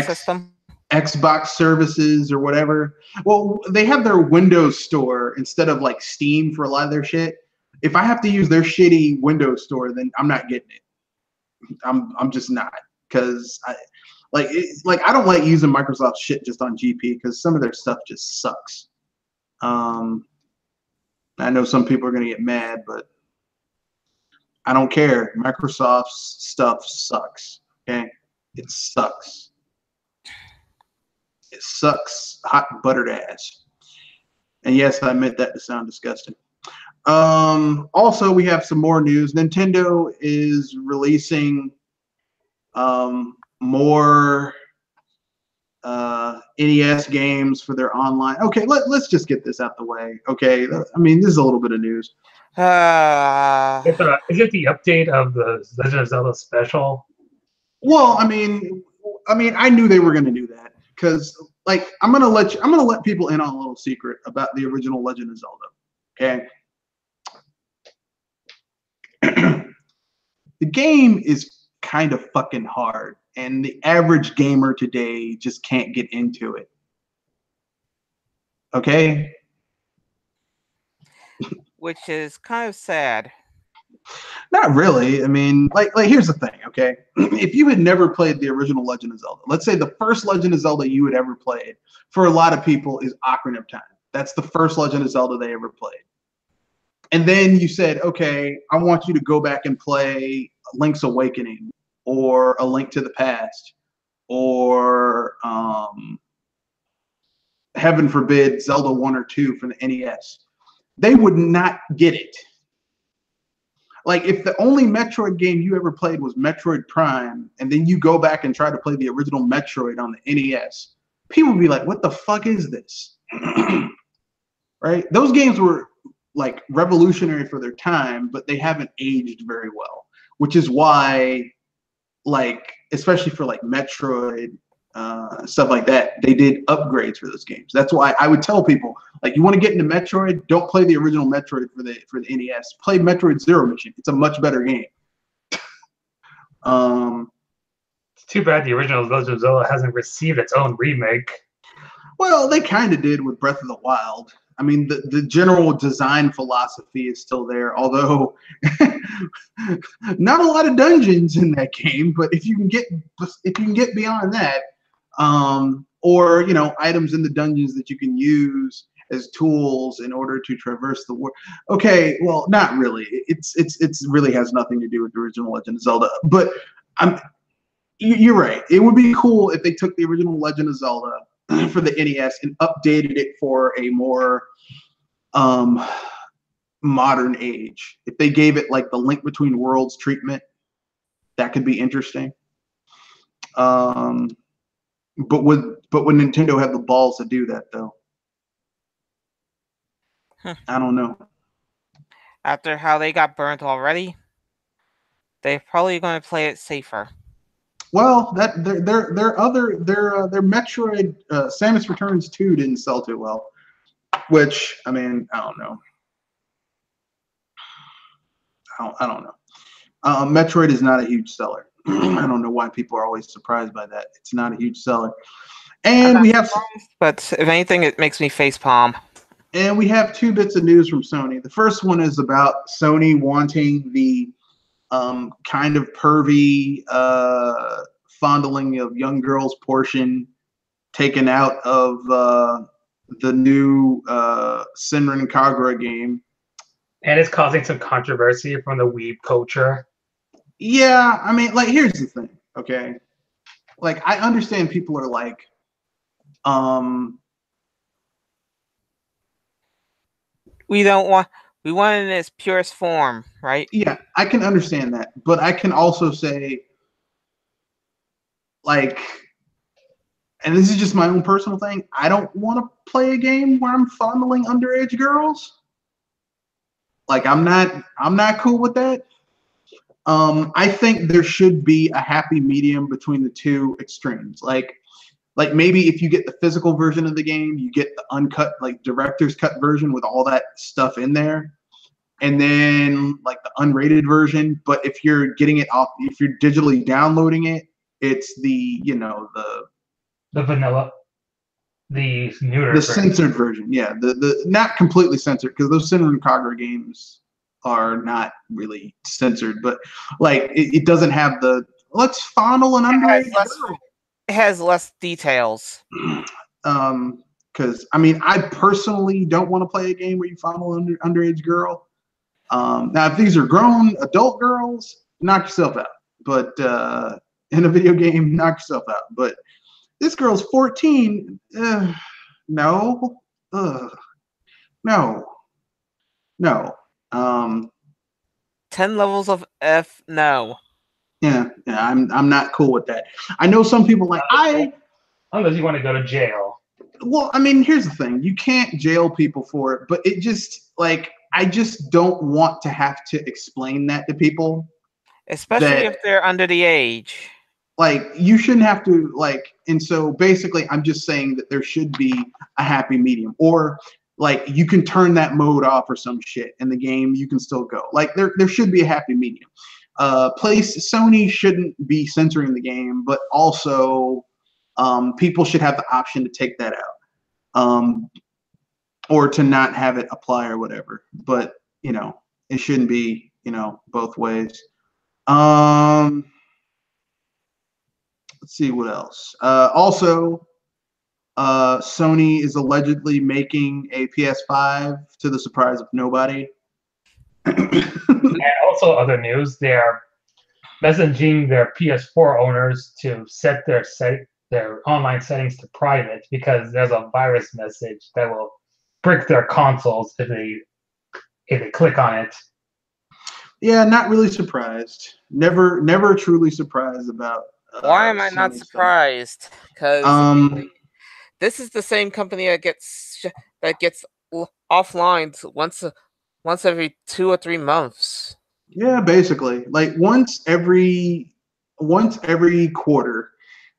Speaker 1: system,
Speaker 2: Xbox services or whatever. Well, they have their Windows store instead of like Steam for a lot of their shit. If I have to use their shitty Windows store, then I'm not getting it. I'm just not, because Like I don't like using Microsoft shit just on GP because some of their stuff just sucks. I know some people are gonna get mad, but I don't care. Microsoft's stuff sucks. Okay, it sucks. It sucks hot buttered ass. And yes, I meant that to sound disgusting. Also, we have some more news. Nintendo is releasing more NES games for their online. Okay, let's just get this out the way. Okay, I mean, this is a little bit of news.
Speaker 3: Is it the update of the Legend of Zelda special?
Speaker 2: Well, I mean, I knew they were going to do that because, like, I'm gonna let people in on a little secret about the original Legend of Zelda. Okay. The game is kind of fucking hard, and the average gamer today just can't get into it. Okay?
Speaker 1: Which is kind of sad.
Speaker 2: Not really. I mean, like here's the thing, okay? If you had never played the original Legend of Zelda, let's say the first Legend of Zelda you had ever played, for a lot of people, is Ocarina of Time. That's the first Legend of Zelda they ever played. And then you said, okay, I want you to go back and play Link's Awakening or A Link to the Past or heaven forbid, Zelda 1 or 2 for the NES. They would not get it. Like, if the only Metroid game you ever played was Metroid Prime, and then you go back and try to play the original Metroid on the NES, people would be like, what the fuck is this? Right? Those games were like revolutionary for their time, but they haven't aged very well, which is why, like, especially for like Metroid, stuff like that, they did upgrades for those games. That's why I would tell people, like, you want to get into Metroid, don't play the original Metroid for the NES. Play Metroid Zero Mission. It's a much better game.
Speaker 3: It's too bad the original Legend of Zelda hasn't received its own remake.
Speaker 2: Well, they kind of did with Breath of the Wild. I mean, the general design philosophy is still there, although not a lot of dungeons in that game. But if you can get beyond that, or items in the dungeons that you can use as tools in order to traverse the world. Okay, well, not really. It's really has nothing to do with the original Legend of Zelda. But you're right. It would be cool if they took the original Legend of Zelda for the NES and updated it for a more modern age. If they gave it like the Link Between Worlds treatment, that could be interesting. But would Nintendo have the balls to do that though? I don't know.
Speaker 1: After how they got burnt already, they're probably going to play it safer.
Speaker 2: Well, that their Metroid Samus Returns 2 didn't sell too well, which, I mean, I don't know. I don't know. Metroid is not a huge seller. I don't know why people are always surprised by that. It's not a huge seller. And we have,
Speaker 1: but if anything, it makes me facepalm.
Speaker 2: And we have 2 bits of news from Sony. The first one is about Sony wanting the kind of pervy fondling of young girls portion taken out of the new Senran Kagura game.
Speaker 3: And it's causing some controversy from the weeb culture.
Speaker 2: Yeah, I mean, like, here's the thing, okay? Like, I understand people are like,
Speaker 1: we want it in its purest form, right?
Speaker 2: Yeah, I can understand that, but I can also say, like, and this is just my own personal thing, I don't want to play a game where I'm fondling underage girls. Like, I'm not cool with that. I think there should be a happy medium between the 2 extremes. Like maybe if you get the physical version of the game, you get the uncut, like, director's cut version with all that stuff in there, and then like the unrated version. But if you're getting it off, if you're digitally downloading it, it's the
Speaker 3: the vanilla, the neuter,
Speaker 2: the censored version. Yeah, the not completely censored, because those Senran Kagura games are not really censored, but like it doesn't have the let's fondle an underage girl.
Speaker 1: has less details.
Speaker 2: Because I mean, I personally don't want to play a game where you follow an underage girl. Now, if these are grown adult girls, knock yourself out. But in a video game, knock yourself out. But this girl's 14. No, no.
Speaker 1: 10 levels of F. No.
Speaker 2: Yeah, I'm not cool with that. I know some people like
Speaker 3: unless you want to go to jail.
Speaker 2: Well, I mean, here's the thing: you can't jail people for it, but it just like I just don't want to have to explain that to people,
Speaker 1: especially if they're under the age.
Speaker 2: Like, you shouldn't have to like. And so basically, I'm just saying that there should be a happy medium, or like you can turn that mode off or some shit in the game. You can still go. Like there should be a happy medium. Sony shouldn't be censoring the game, but also people should have the option to take that out, or to not have it apply or whatever. But you know, it shouldn't be both ways. Let's see what else. Also, Sony is allegedly making a PS5 to the surprise of nobody.
Speaker 3: And also, other news: they are messaging their PS4 owners to set their online settings to private because there's a virus message that will brick their consoles if they click on it.
Speaker 2: Yeah, not really surprised. Never truly surprised about.
Speaker 1: Why am I not surprised? Because this is the same company that gets offline once every 2 or 3 months.
Speaker 2: Yeah, basically, like once every quarter,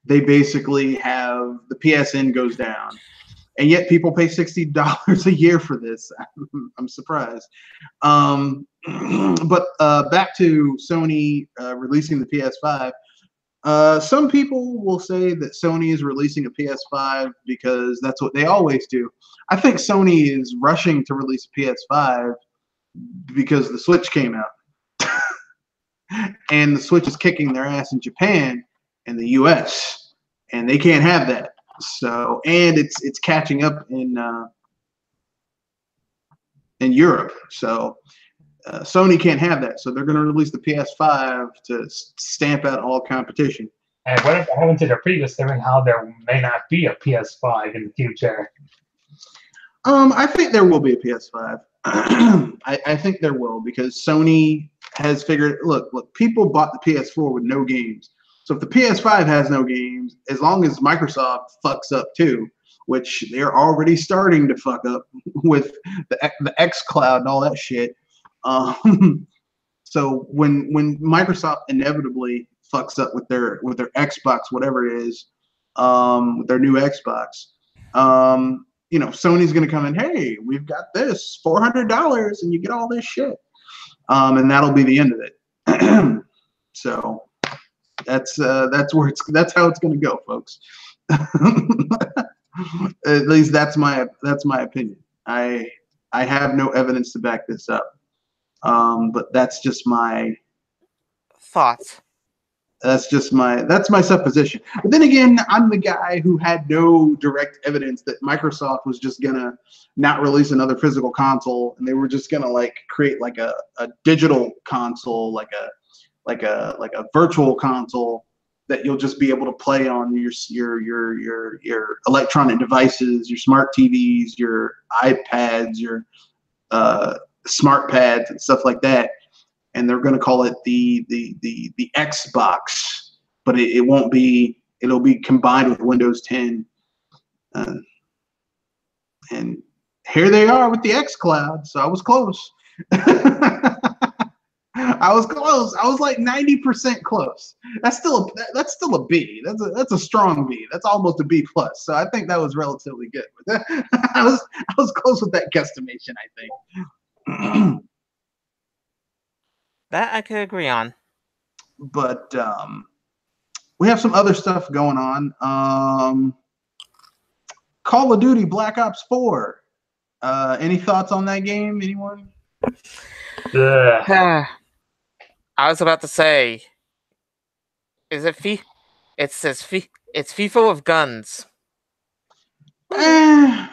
Speaker 2: they basically have the PSN goes down, and yet people pay $60 a year for this. I'm surprised. But back to Sony releasing the PS5. Some people will say that Sony is releasing a PS5 because that's what they always do. I think Sony is rushing to release a PS5 because the Switch came out. And the Switch is kicking their ass in Japan and the US, and they can't have that. So, and it's catching up in Europe. So Sony can't have that. So they're going to release the PS5 to stamp out all competition.
Speaker 3: And whatever happened to their previous statement, how there may not be a PS5 in the future?
Speaker 2: I think there will be a PS5. I think there will, because Sony has figured, look, people bought the PS4 with no games. So if the PS5 has no games, as long as Microsoft fucks up too, which they're already starting to fuck up with the xCloud and all that shit. So when Microsoft inevitably fucks up with their Xbox, whatever it is, with their new Xbox, Sony's gonna come in, hey, we've got this $400 and you get all this shit. And that'll be the end of it. So that's how it's gonna go, folks. At least that's my opinion. I have no evidence to back this up. But that's just my
Speaker 1: thoughts.
Speaker 2: That's my supposition. But then again, I'm the guy who had no direct evidence that Microsoft was just gonna not release another physical console, and they were just gonna like create like a digital console, like a virtual console that you'll just be able to play on your electronic devices, your smart TVs, your iPads, your smart pads, and stuff like that. And they're going to call it the Xbox, but it won't be. It'll be combined with Windows 10. And here they are with the xCloud. So I was close. I was close. I was like 90% close. That's still a B. That's a strong B. That's almost a B plus. So I think that was relatively good. I was close with that guesstimation, I think.
Speaker 1: That I could agree on.
Speaker 2: But we have some other stuff going on. Call of Duty Black Ops 4. Any thoughts on that game? Anyone?
Speaker 1: I was about to say, is it it says It's FIFA with guns.
Speaker 2: I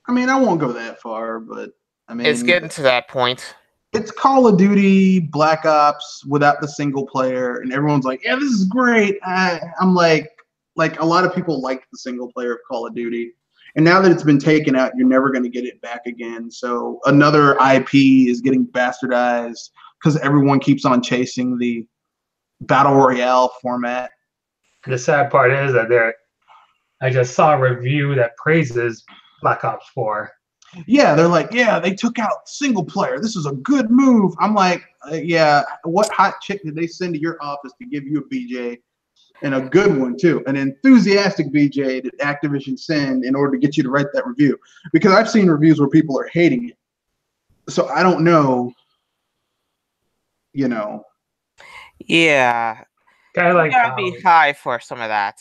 Speaker 2: mean, I won't go that far, but I mean,
Speaker 1: It's getting to that point.
Speaker 2: It's Call of Duty Black Ops without the single player, and everyone's like, "Yeah, this is great." I'm like a lot of people like the single player of Call of Duty, and now that it's been taken out, you're never going to get it back again. So another IP is getting bastardized because everyone keeps on chasing the battle royale format.
Speaker 3: The sad part is that I just saw a review that praises Black Ops 4.
Speaker 2: Yeah, they're like, yeah, they took out single player. This is a good move. I'm like, yeah, what hot chick did they send to your office to give you a BJ? And a good one, too. An enthusiastic BJ did Activision send in order to get you to write that review. Because I've seen reviews where people are hating it. So I don't know, you know.
Speaker 1: Yeah.
Speaker 3: Kind of like
Speaker 1: gotta be high for some of that.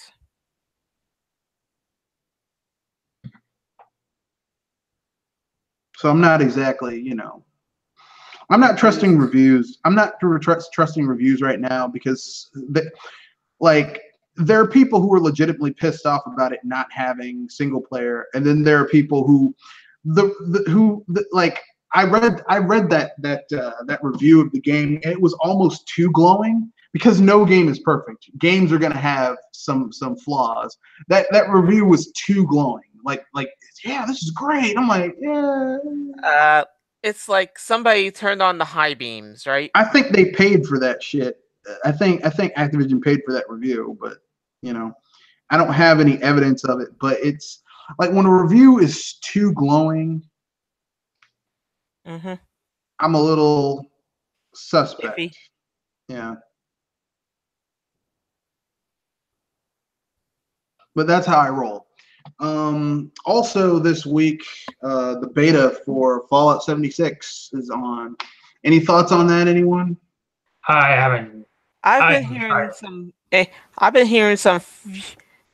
Speaker 2: So I'm not exactly, you know. I'm not trusting reviews. I'm not trusting reviews right now because, there are people who are legitimately pissed off about it not having single player, and then there are people who, I read that review of the game, and it was almost too glowing because no game is perfect. Games are gonna have some flaws. That review was too glowing. Like yeah, this is great. I'm like, yeah.
Speaker 1: It's like somebody turned on the high beams, right?
Speaker 2: I think they paid for that shit. I think Activision paid for that review, but you know, I don't have any evidence of it. But it's like when a review is too glowing, I'm a little suspect.
Speaker 1: Iffy.
Speaker 2: Yeah. But that's how I roll. Also this week, the beta for Fallout 76 is on. Any thoughts on that, anyone?
Speaker 3: I haven't.
Speaker 1: I've been hearing some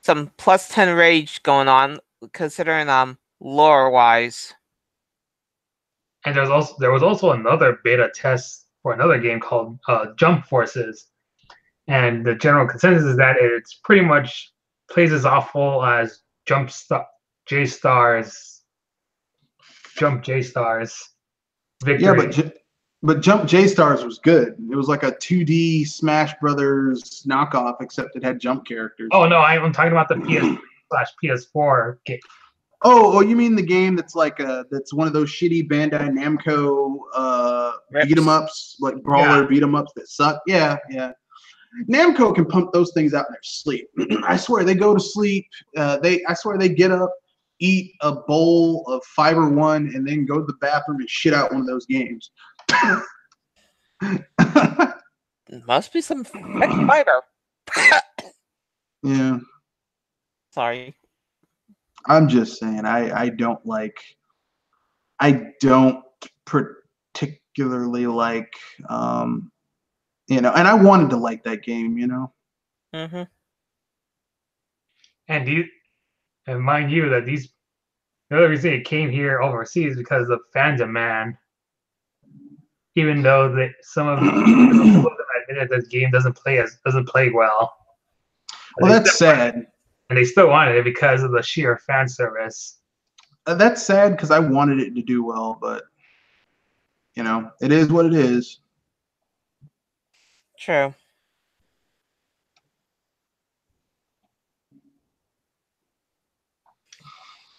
Speaker 1: +10 rage going on, considering lore wise.
Speaker 3: And there was also another beta test for another game called Jump Forces, and the general consensus is that it's pretty much plays as awful as Jump J-Stars Victory.
Speaker 2: Yeah, but Jump J-Stars was good. It was like a 2D Smash Brothers knockoff, except it had jump characters.
Speaker 3: Oh no, I'm talking about the PS3/PS4 game.
Speaker 2: Oh, you mean the game that's like that's one of those shitty Bandai Namco beat 'em ups, like brawler beat 'em ups that suck? Yeah. Namco can pump those things out in their sleep. I swear they go to sleep. I swear they get up, eat a bowl of Fiber One, and then go to the bathroom and shit out one of those games.
Speaker 1: Must be some fiber.
Speaker 2: Yeah.
Speaker 1: Sorry.
Speaker 2: I'm just saying, I don't particularly like, and I wanted to like that game,
Speaker 3: And mind you that the other reason it came here overseas because of fan demand. Even though some of them admitted this game doesn't play well.
Speaker 2: Well, that's sad.
Speaker 3: And they still wanted it because of the sheer fan service.
Speaker 2: That's sad because I wanted it to do well, but it is what it is.
Speaker 1: True.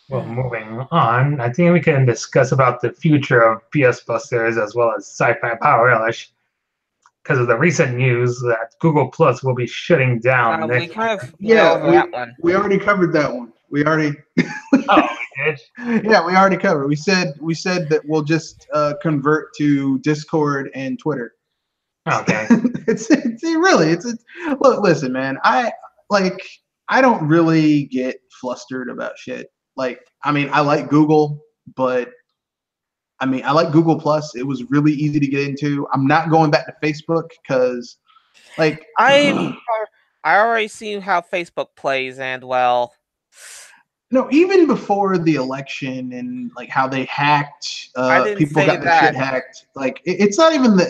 Speaker 3: Well, moving on, I think we can discuss about the future of PS Busters as well as Sci-Fi Power Relish because of the recent news that Google Plus will be shutting down.
Speaker 1: We kind of that one.
Speaker 2: We already covered that one. We already.
Speaker 3: Oh, we did.
Speaker 2: Yeah, we already covered. We said that we'll just convert to Discord and Twitter.
Speaker 3: Okay.
Speaker 2: Look, listen, man. I don't really get flustered about shit. I like Google, but I like Google Plus. It was really easy to get into. I'm not going back to Facebook because,
Speaker 1: I already see how Facebook plays, and well,
Speaker 2: no, even before the election and how they hacked, people got their shit hacked. It's not even the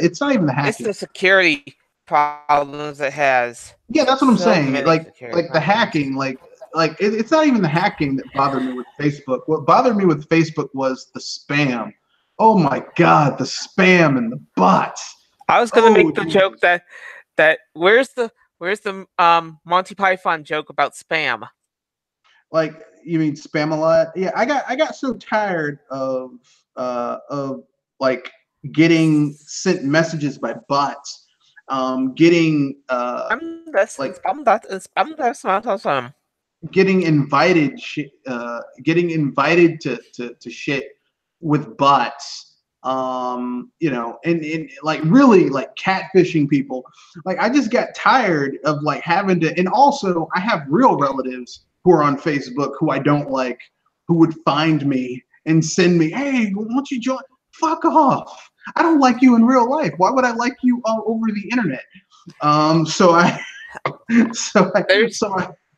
Speaker 2: hacking.
Speaker 1: It's the security. problems it has.
Speaker 2: Yeah, that's what I'm
Speaker 1: So
Speaker 2: saying.
Speaker 1: many security
Speaker 2: Like the
Speaker 1: problems.
Speaker 2: hacking, it's not even the hacking that bothered me with Facebook. What bothered me with Facebook was the spam. Oh my god, the spam and the bots.
Speaker 1: I was gonna make the joke that where's the Monty Python joke about spam?
Speaker 2: Like, you mean spam a lot? Yeah, I got so tired of like getting sent messages by bots, getting like
Speaker 1: Spam das not awesome.
Speaker 2: getting invited to shit with bots, you know, and like really like catfishing people. Like, I just got tired of like having to, and also I have real relatives who are on Facebook who I don't like, who would find me and send me, hey, why don't you join? Fuck off. I don't like you in real life. Why would I like you all over the internet? So I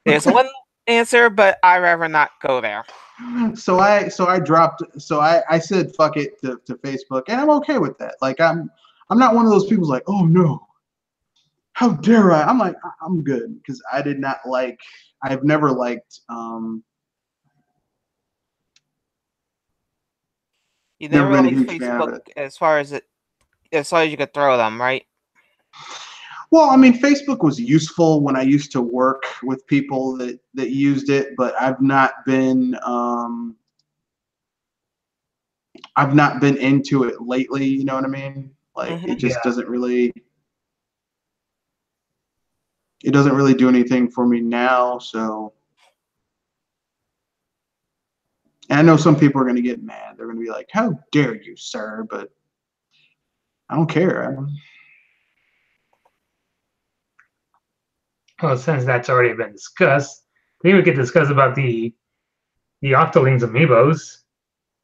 Speaker 1: There's one answer, but I rather not go there.
Speaker 2: So I said fuck it to Facebook, and I'm okay with that. Like, I'm not one of those people like, oh no, how dare I? I'm like, I'm good, because I've never liked
Speaker 1: You never
Speaker 2: been a
Speaker 1: liked
Speaker 2: huge fan of
Speaker 1: Facebook
Speaker 2: it.
Speaker 1: as far as you could throw them, right?
Speaker 2: Well, I mean, Facebook was useful when I used to work with people that used it, but I've not been into it lately. You know what I mean? Like, it just doesn't really do anything for me now. So, and I know some people are going to get mad. They're going to be like, "How dare you, sir?" But I don't care.
Speaker 3: Well, since that's already been discussed, I think we could discuss about the Octolings amiibos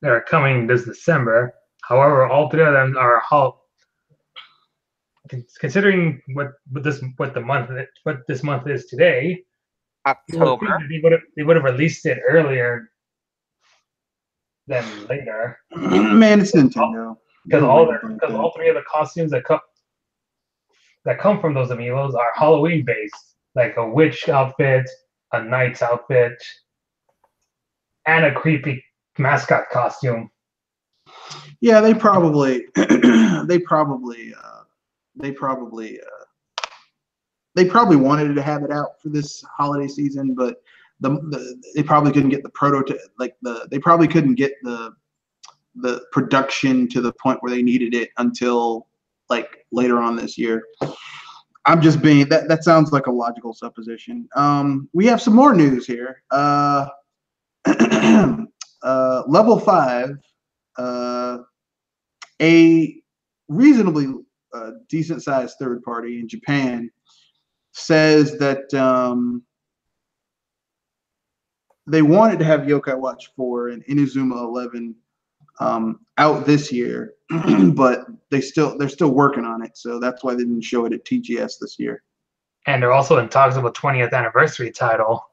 Speaker 3: that are coming this December. However, all three of them are considering what this month is today.
Speaker 1: October.
Speaker 3: They would have released it earlier than later.
Speaker 2: Man, it's Nintendo.
Speaker 3: Because all three of the costumes that come from those amiibos are Halloween based, like a witch outfit, a knight's outfit, and a creepy mascot costume.
Speaker 2: Yeah, they probably they probably wanted to have it out for this holiday season, but they probably couldn't get the prototype, they probably couldn't get the production to the point where they needed it until like later on this year. I'm just being that sounds like a logical supposition. We have some more news here. Level 5, a reasonably decent sized third party in Japan, says that they wanted to have Yokai Watch 4 and Inazuma 11 out this year, but they're still working on it, so that's why they didn't show it at TGS this year.
Speaker 3: And they're also in talks of a 20th anniversary title.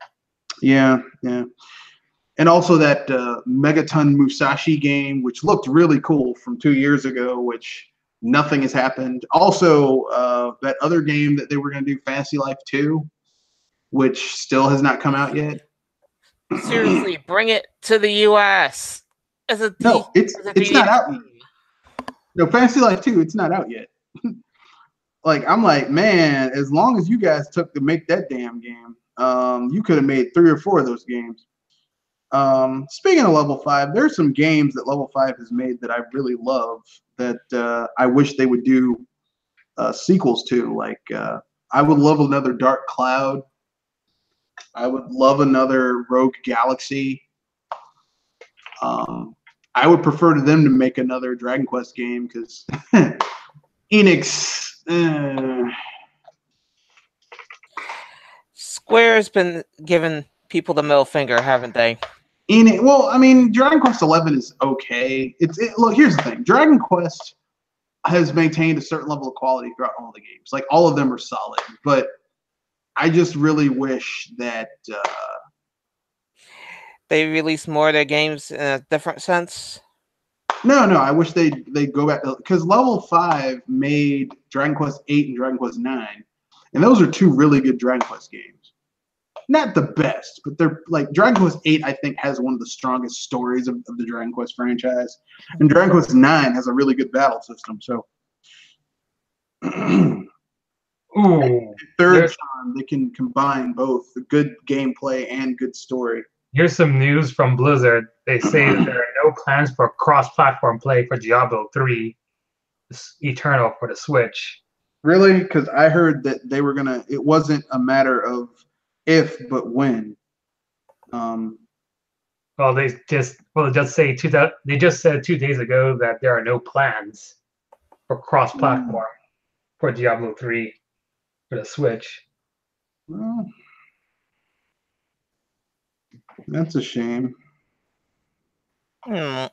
Speaker 2: Yeah. And also that Megaton Musashi game, which looked really cool from 2 years ago, which nothing has happened. Also, that other game that they were going to do, Fantasy Life 2, which still has not come out yet.
Speaker 1: Seriously, bring it to the U.S.
Speaker 2: No, it's not out. No, Fantasy Life 2, it's not out yet. Like, I'm like, man, as long as you guys took to make that damn game, you could have made 3 or 4 of those games. Speaking of Level 5, there's some games that Level 5 has made that I really love that I wish they would do sequels to. Like, I would love another Dark Cloud. I would love another Rogue Galaxy. I would prefer to them to make another Dragon Quest game, because Enix.
Speaker 1: Square's been giving people the middle finger, haven't they?
Speaker 2: Well, I mean, Dragon Quest 11 is okay. Look, here's the thing: Dragon Quest has maintained a certain level of quality throughout all the games. Like, all of them are solid, but I just really wish that
Speaker 1: they release more of their games in a different sense.
Speaker 2: No, I wish they go back because Level 5 made Dragon Quest 8 and Dragon Quest 9, and those are two really good Dragon Quest games. Not the best, but they're like Dragon Quest 8. I think has one of the strongest stories of the Dragon Quest franchise, and Dragon Quest 9 has a really good battle system. So,
Speaker 3: Ooh,
Speaker 2: third time they can combine both the good gameplay and good story.
Speaker 3: Here's some news from Blizzard. They say that there are no plans for cross-platform play for Diablo 3 Eternal for the Switch.
Speaker 2: Really? Because I heard that they were gonna. It wasn't a matter of if, but when.
Speaker 3: Well, they just said 2 days ago that there are no plans for cross-platform for Diablo 3 for the Switch.
Speaker 2: Well, that's a shame.
Speaker 1: Hmm.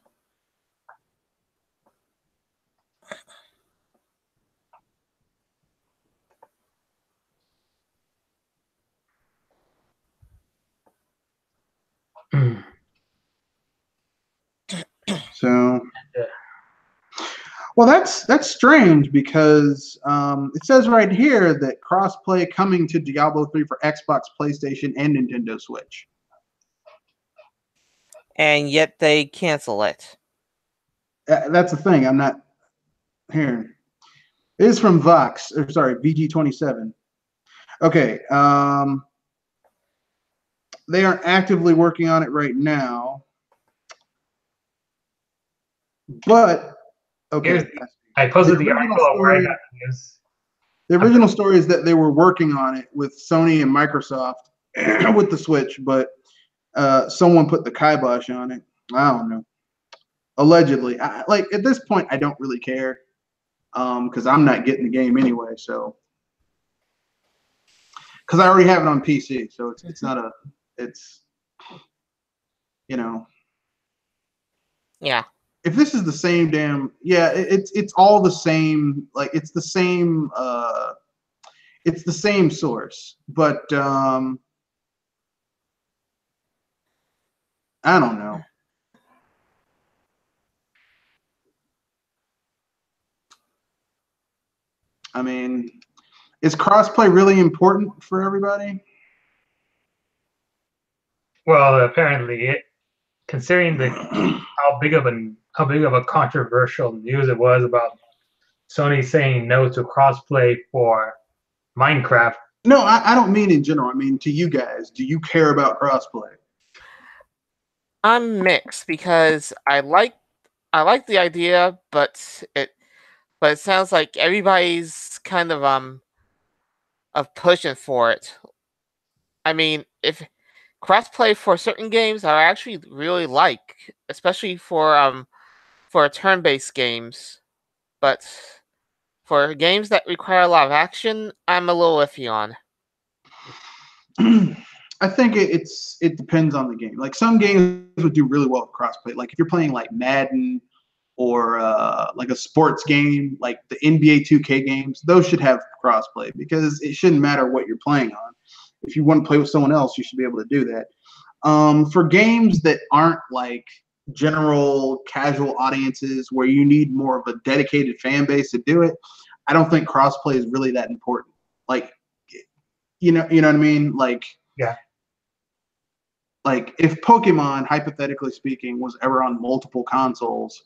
Speaker 2: So, well, that's strange because it says right here that crossplay coming to Diablo 3 for Xbox, PlayStation, and Nintendo Switch.
Speaker 1: And yet they cancel it.
Speaker 2: That's the thing. I'm not hearing. It is from Vox, or sorry, VG27. Okay. They are actively working on it right now. But okay.
Speaker 3: I posted the article where I got the news.
Speaker 2: The original story is that they were working on it with Sony and Microsoft with the Switch, but someone put the kibosh on it. I don't know. Allegedly, like at this point, I don't really care because I'm not getting the game anyway. So, because I already have it on PC, so it's not a
Speaker 1: Yeah.
Speaker 2: If this is the same damn it's all the same. Like it's the same source, but I don't know. I mean, is crossplay really important for everybody?
Speaker 3: Well, apparently, considering how big of a controversial news it was about Sony saying no to crossplay for Minecraft.
Speaker 2: No, I don't mean in general. I mean to you guys. Do you care about crossplay?
Speaker 1: I'm mixed because I like the idea, but it sounds like everybody's kind of pushing for it. I mean, if crossplay for certain games I actually really like, especially for turn-based games, but for games that require a lot of action, I'm a little iffy on.
Speaker 2: I think it depends on the game. Like some games would do really well with crossplay. Like if you're playing like Madden or like a sports game, like the NBA 2K games, those should have crossplay because it shouldn't matter what you're playing on. If you want to play with someone else, you should be able to do that. For games that aren't like general casual audiences where you need more of a dedicated fan base to do it, I don't think crossplay is really that important. Like, you know what I mean? Like,
Speaker 3: yeah.
Speaker 2: Like if Pokemon, hypothetically speaking, was ever on multiple consoles,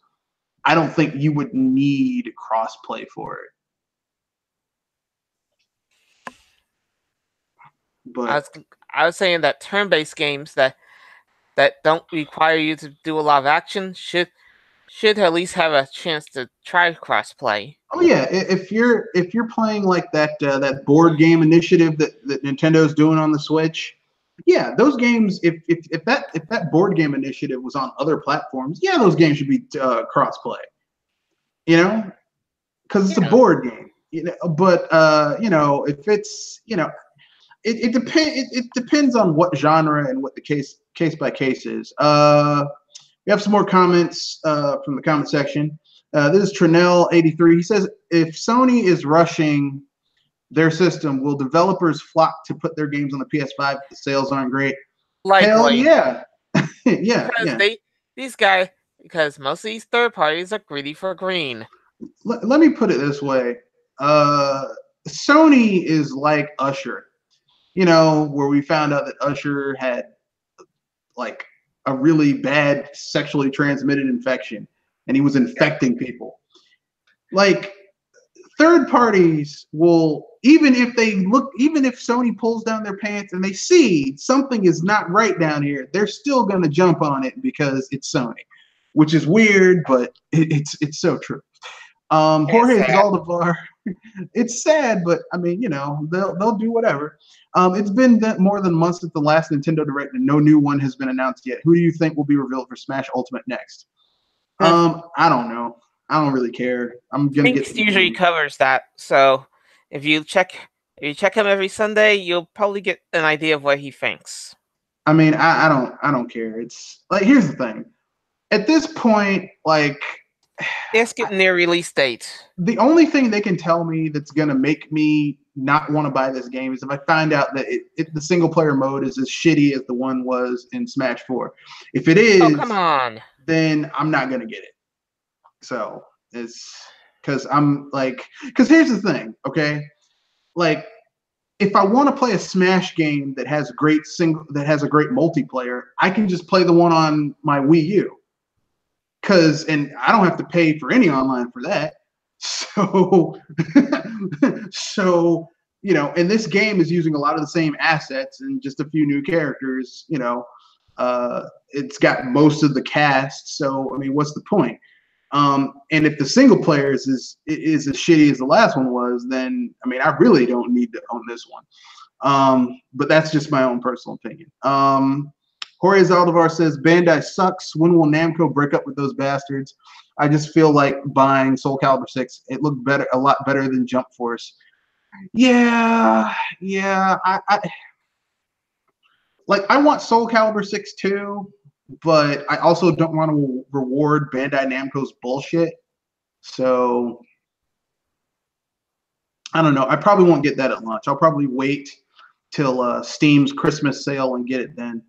Speaker 2: I don't think you would need crossplay for it. But
Speaker 1: I was saying that turn-based games that don't require you to do a lot of action should at least have a chance to try crossplay.
Speaker 2: Oh yeah, if you're playing like that board game initiative that Nintendo's doing on the Switch, yeah, those games. If that board game initiative was on other platforms, yeah, those games should be crossplay. You know, because it's a board game. You know, but if it's it depends on what genre and what the case by case is. We have some more comments from the comment section. This is Trinell83. He says, if Sony is rushing their system, will developers flock to put their games on the PS5 if the sales aren't great?
Speaker 1: Likely.
Speaker 2: Hell yeah. Yeah.
Speaker 1: Because these guys, because most of these third parties are greedy for green.
Speaker 2: Let me put it this way. Sony is like Usher, where we found out that Usher had like a really bad sexually transmitted infection and he was infecting people. Like, third parties will, even if Sony pulls down their pants and they see something is not right down here, they're still going to jump on it because it's Sony, which is weird, but it's so true. Jorge Zaldivar, it's sad, but I mean, they'll do whatever. It's been more than months since the last Nintendo Direct, and no new one has been announced yet. Who do you think will be revealed for Smash Ultimate next? I don't know. I don't really care. I'm gonna
Speaker 1: Finks usually covers that, so if you check him every Sunday, you'll probably get an idea of what he thinks.
Speaker 2: I mean, I don't care. It's like, here's the thing. At this point, like,
Speaker 1: it's getting near release date.
Speaker 2: The only thing they can tell me that's gonna make me not want to buy this game is if I find out that the single player mode is as shitty as the one was in Smash 4. If it is,
Speaker 1: oh, come on,
Speaker 2: then I'm not gonna get it. So it's because here's the thing, okay? Like, if I want to play a Smash game that has a great multiplayer, I can just play the one on my Wii U. And I don't have to pay for any online for that. So, and this game is using a lot of the same assets and just a few new characters. It's got most of the cast. So, I mean, what's the point? And if the single player is as shitty as the last one was, then I mean, I really don't need to own this one. But that's just my own personal opinion. Jorge Zaldivar says Bandai sucks. When will Namco break up with those bastards? I just feel like buying Soul Calibur 6. It looked a lot better than Jump Force. Yeah. I want Soul Calibur 6 too, but I also don't want to reward Bandai Namco's bullshit. So I don't know. I probably won't get that at launch. I'll probably wait till Steam's Christmas sale and get it then.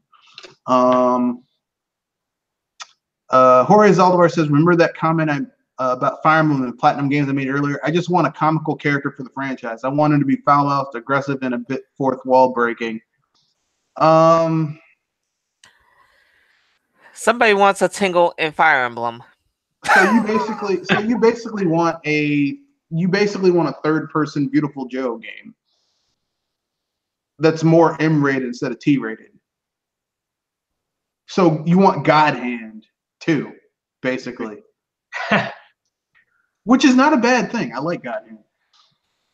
Speaker 2: Jorge Zaldivar says, remember that comment about Fire Emblem and Platinum games I made earlier? I just want a comical character for the franchise. I want him to be foul-mouthed, aggressive, and a bit fourth wall breaking.
Speaker 1: Somebody wants a tingle in Fire Emblem.
Speaker 2: So you basically want a third-person Beautiful Joe game that's more M-rated instead of T-rated. So you want God Hand too, basically, which is not a bad thing. I like God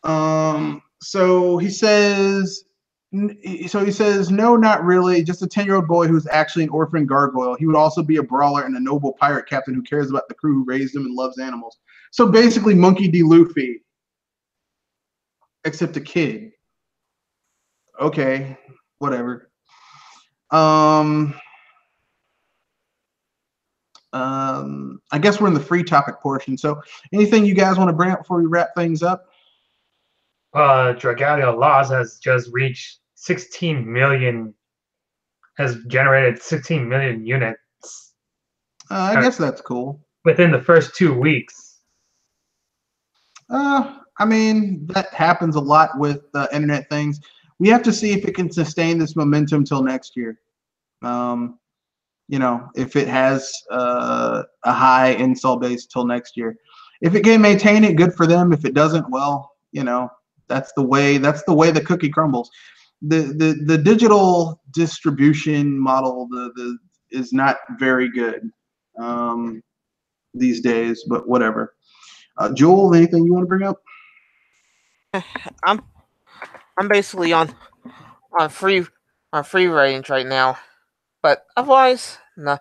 Speaker 2: Hand. So he says, no, not really. Just a 10-year-old boy who's actually an orphan gargoyle. He would also be a brawler and a noble pirate captain who cares about the crew who raised him and loves animals. So basically, Monkey D. Luffy, except a kid. Okay, whatever. I guess we're in the free topic portion. So anything you guys want to bring up before we wrap things up?
Speaker 3: Dragalia Laws has just reached 16 million, has generated 16 million units.
Speaker 2: I guess that's cool.
Speaker 3: Within the first 2 weeks.
Speaker 2: I mean, that happens a lot with internet things. We have to see if it can sustain this momentum till next year. If it has a high install base till next year. If it can maintain it, good for them. If it doesn't, well, that's the way the cookie crumbles. The digital distribution model is not very good these days, but whatever. Joel, anything you want to bring up?
Speaker 1: I'm basically on free range right now, but otherwise, nah,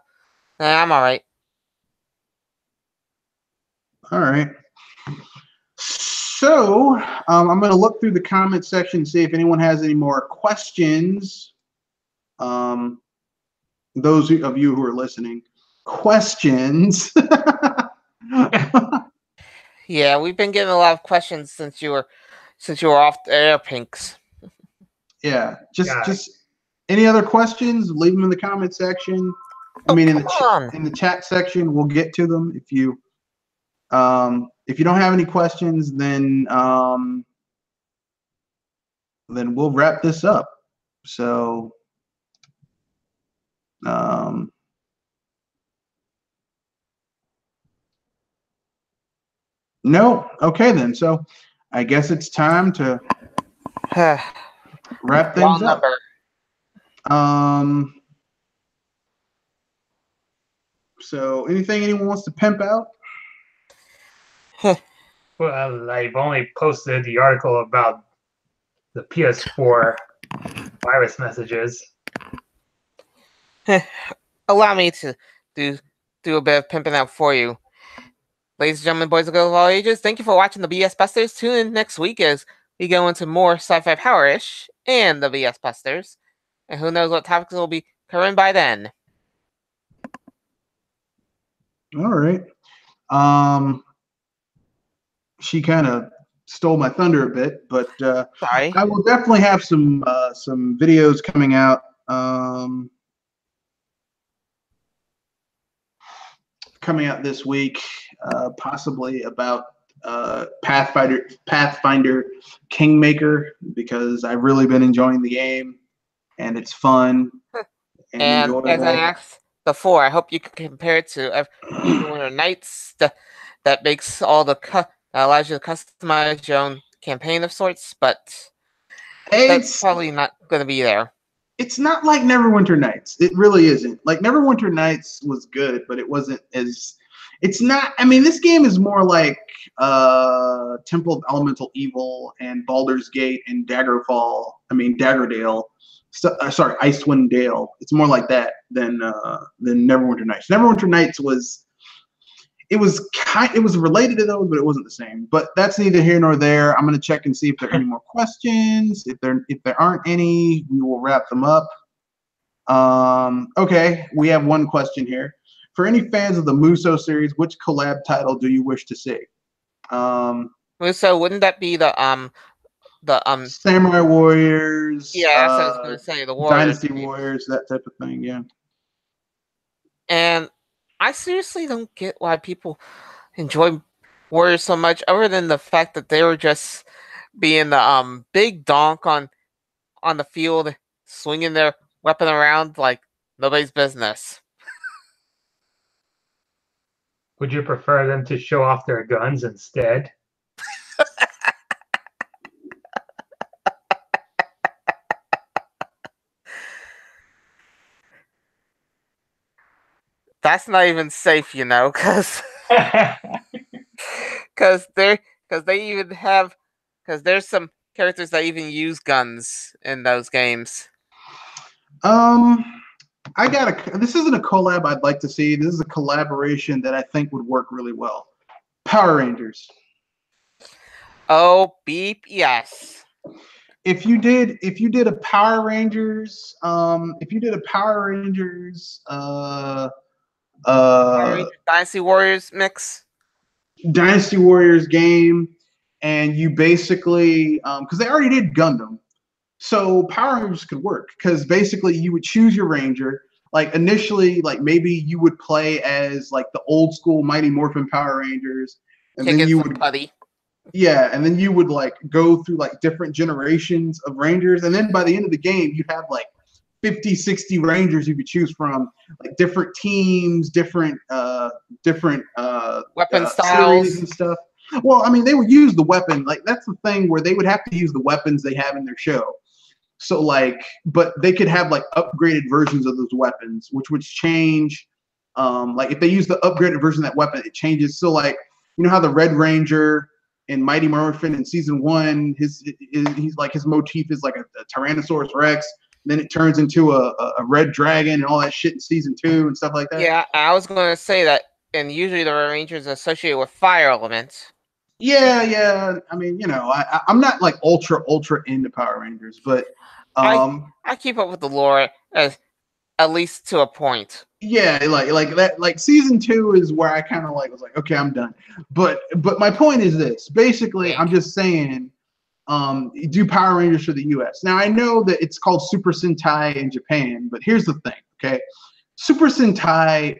Speaker 1: I'm all right.
Speaker 2: All right. So I'm going to look through the comment section, see if anyone has any more questions. Those of you who are listening, questions.
Speaker 1: Yeah, we've been getting a lot of questions since you were off the air, Pinks.
Speaker 2: Yeah, just any other questions? Leave them in the comment section. I mean, in the chat section, we'll get to them. If you don't have any questions, then we'll wrap this up. So, no, okay then. So, I guess it's time to wrap things up. So, anything anyone wants to pimp out?
Speaker 3: Well, I've only posted the article about the PS4 virus messages.
Speaker 1: Allow me to do a bit of pimping out for you. Ladies and gentlemen, boys and girls of all ages, thank you for watching the BS Busters. Tune in next week as we go into more sci-fi power-ish and the BS Busters. And who knows what topics will be covering by then.
Speaker 2: All right. She kind of stole my thunder a bit, but
Speaker 1: Sorry.
Speaker 2: I will definitely have some videos coming out. Coming out this week, possibly about Pathfinder Kingmaker, because I've really been enjoying the game and it's fun
Speaker 1: and as I asked before, I hope you can compare it to Neverwinter Nights that makes all the allows you to customize your own campaign of sorts, but that's probably not going to be there.
Speaker 2: It's not like Neverwinter Nights. It really isn't. Like, Neverwinter Nights was good, but it wasn't as... It's not... I mean, this game is more like Temple of Elemental Evil and Baldur's Gate and Daggerdale. Sorry, Icewind Dale. It's more like that than Neverwinter Nights. Neverwinter Nights was... It was related to those, but it wasn't the same. But that's neither here nor there. I'm going to check and see if there are any more questions. If there aren't any, we will wrap them up. Okay, we have one question here. For any fans of the Muso series, which collab title do you wish to see?
Speaker 1: Muso, wouldn't that be the
Speaker 2: Samurai Warriors?
Speaker 1: Yeah, that's what I was going to say. The Warriors,
Speaker 2: Dynasty Warriors, that type of thing. Yeah.
Speaker 1: And I seriously don't get why people enjoy Warriors so much, other than the fact that they were just being the big donk on the field, swinging their weapon around like nobody's business.
Speaker 3: Would you prefer them to show off their guns instead?
Speaker 1: That's not even safe, you know, because there's some characters that even use guns in those games.
Speaker 2: This isn't a collab I'd like to see. This is a collaboration that I think would work really well. Power Rangers.
Speaker 1: Oh, beep, yes.
Speaker 2: If you did a Power Rangers,
Speaker 1: Dynasty Warriors mix,
Speaker 2: Dynasty Warriors game, and you basically because they already did Gundam, so Power Rangers could work because basically you would choose your Ranger. Like initially, like maybe you would play as like the old school Mighty Morphin Power Rangers, and then you would and then you would like go through like different generations of Rangers, and then by the end of the game you'd have like 50, 60 Rangers you could choose from, like different teams, different
Speaker 1: weapon styles
Speaker 2: and stuff. Well, I mean, they would use the weapon. Like that's the thing where they would have to use the weapons they have in their show. So like, but they could have like upgraded versions of those weapons, which would change. Like if they use the upgraded version of that weapon, it changes. So like, you know how the Red Ranger in Mighty Morphin in season 1, he's like his motif is like a Tyrannosaurus Rex. Then it turns into a red dragon and all that shit in season 2 and stuff like that.
Speaker 1: Yeah, I was going to say that, and usually the Rangers are associated with fire elements.
Speaker 2: Yeah. I mean, you know, I'm not like ultra into Power Rangers, but
Speaker 1: I keep up with the lore at least to a point.
Speaker 2: Yeah, like that. Like season 2 is where I kind of like was like, okay, I'm done. But my point is this: basically, I'm just saying. Do Power Rangers for the U.S. Now I know that it's called Super Sentai in Japan, but here's the thing, okay? Super Sentai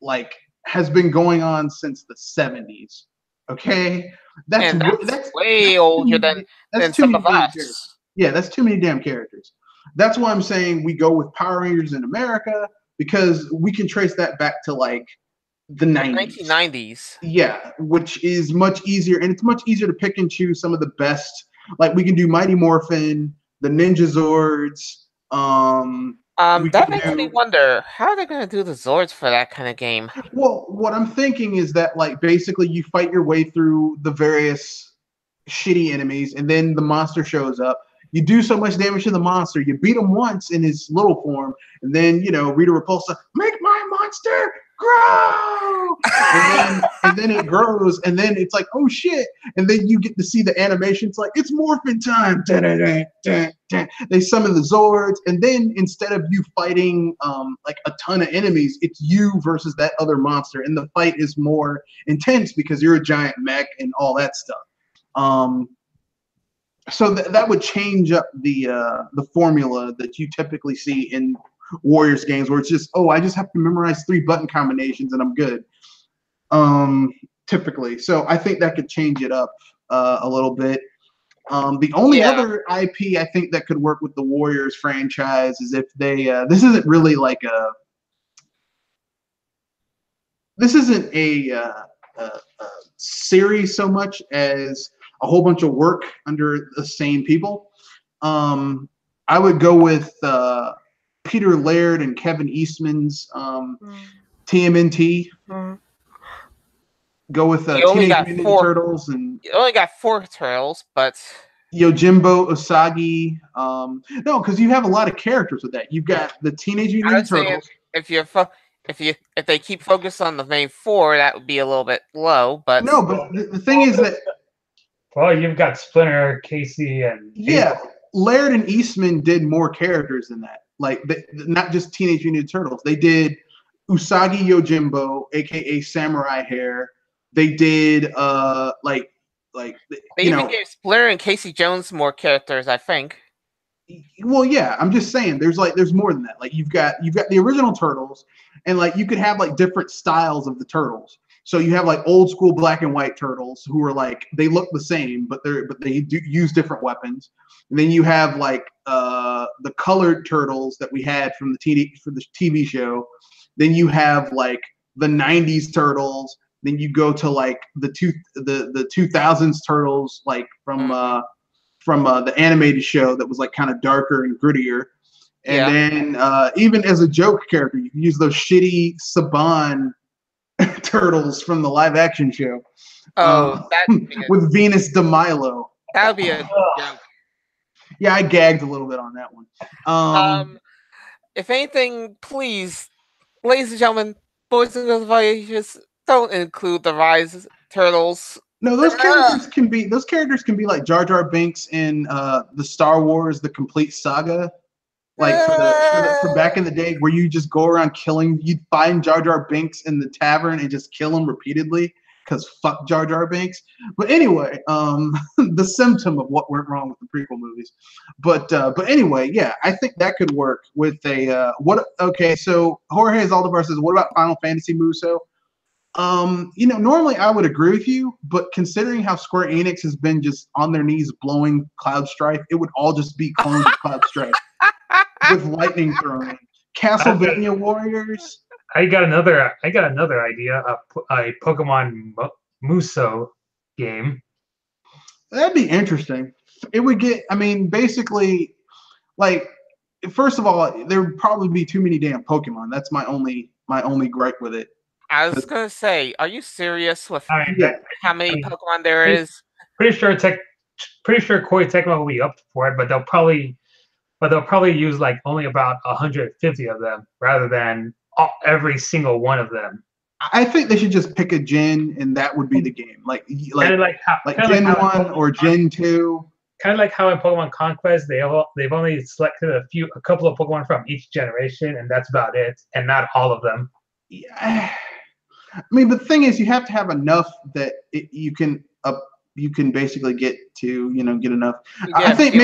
Speaker 2: like has been going on since the 70s. Okay, that's
Speaker 1: And that's way
Speaker 2: that's too
Speaker 1: older
Speaker 2: many,
Speaker 1: than
Speaker 2: that's too
Speaker 1: some
Speaker 2: many
Speaker 1: of
Speaker 2: damn characters.
Speaker 1: us.
Speaker 2: Yeah, that's too many damn characters. That's why I'm saying we go with Power Rangers in America, because we can trace that back to like the 90s.
Speaker 1: 1990s.
Speaker 2: Yeah, which is much easier, and it's much easier to pick and choose some of the best. Like we can do Mighty Morphin, the Ninja Zords. We
Speaker 1: That
Speaker 2: can
Speaker 1: makes me
Speaker 2: do.
Speaker 1: wonder how they're gonna do the Zords for that kind of game.
Speaker 2: Well, what I'm thinking is that like basically you fight your way through the various shitty enemies, and then the monster shows up. You do so much damage to the monster, you beat him once in his little form, and then Rita Repulsa, make my monster grow, and then it grows, and then it's like, oh shit, and then you get to see the animation. It's like it's morphin time. Dun, dun, dun, dun, dun. They summon the Zords, and then instead of you fighting like a ton of enemies, it's you versus that other monster, and the fight is more intense because you're a giant mech and all that stuff. So that would change up the formula that you typically see in Warriors games, where it's just, oh, I just have to memorize 3 button combinations and I'm good. Typically, so I think that could change it up a little bit. The only other IP I think that could work with the Warriors franchise is if they this isn't really like a series so much as a whole bunch of work under the same people. I would go with Peter Laird and Kevin Eastman's TMNT. Go with Teenage Mutant Ninja Turtles, and
Speaker 1: you only got 4 turtles, but
Speaker 2: Yojimbo Usagi. No, because you have a lot of characters with that. You've got the Teenage Mutant Ninja Turtles.
Speaker 1: If they keep focused on the main 4, that would be a little bit low. But
Speaker 2: no, but the thing is that
Speaker 3: you've got Splinter, Casey, and
Speaker 2: Laird and Eastman did more characters than that. Like not just Teenage Mutant Ninja Turtles. They did Usagi Yojimbo, aka Samurai Hair. They did they
Speaker 1: even gave Splinter and Casey Jones more characters, I think.
Speaker 2: Well, yeah, I'm just saying there's more than that. Like you've got the original Turtles, and like you could have like different styles of the Turtles. So you have like old school black and white Turtles who are like, they look the same, but they do use different weapons. And then you have like the colored Turtles that we had from the TV show. Then you have like the 90s Turtles. Then you go to like the 2000s Turtles, like from the animated show that was like kind of darker and grittier. And then even as a joke character, you can use those shitty Saban Turtles from the live action show. With Venus de Milo.
Speaker 1: That would be a joke.
Speaker 2: Yeah, I gagged a little bit on that one.
Speaker 1: If anything, please, ladies and gentlemen, boys and girls, don't include the Rise Turtles.
Speaker 2: No, those characters can be like Jar Jar Binks in the Star Wars: The Complete Saga. Like for back in the day, where you just go around killing, you'd find Jar Jar Binks in the tavern and just kill him repeatedly because fuck Jar Jar Binks. But anyway, the symptom of what went wrong with the prequel movies. But anyway, yeah, I think that could work with a what? Okay, so Jorge Zaldivar says, what about Final Fantasy Muso? Normally I would agree with you, but considering how Square Enix has been just on their knees blowing Cloud Strife, it would all just be clones of Cloud Strife with lightning thrown in. Castlevania Warriors.
Speaker 3: I got another idea. A Pokemon Muso game.
Speaker 2: That'd be interesting. It would get. I mean, basically, like, first of all, there would probably be too many damn Pokemon. That's my only gripe with it.
Speaker 1: I was gonna say, are you serious with how many Pokemon there is?
Speaker 3: Pretty sure Koei Tecmo will be up for it, but they'll probably use like only about 150 of them rather than every single one of them.
Speaker 2: I think they should just pick a gen, and that would be the game. Like Gen 1 or Gen 2.
Speaker 3: Kind of like how in Pokemon Conquest they've only selected a couple of Pokemon from each generation, and that's about it, and not all of them.
Speaker 2: Yeah. I mean, the thing is, you have to have enough that you can basically get to get enough. I think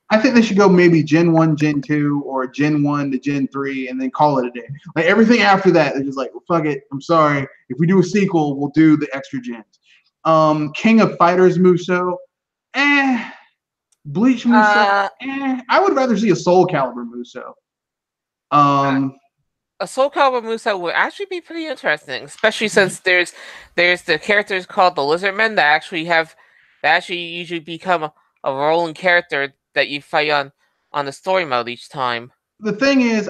Speaker 2: I think they should go maybe Gen 1, Gen 2, or Gen 1 to Gen 3, and then call it a day. Like everything after that, they're just like, well, fuck it. I'm sorry. If we do a sequel, we'll do the extra gens. King of Fighters Muso, Bleach Muso, I would rather see a Soul Calibur Muso.
Speaker 1: A Soul Calibur Muso would actually be pretty interesting, especially since there's the characters called the Lizardmen that actually usually become a rolling character that you fight on the story mode each time.
Speaker 2: The thing is,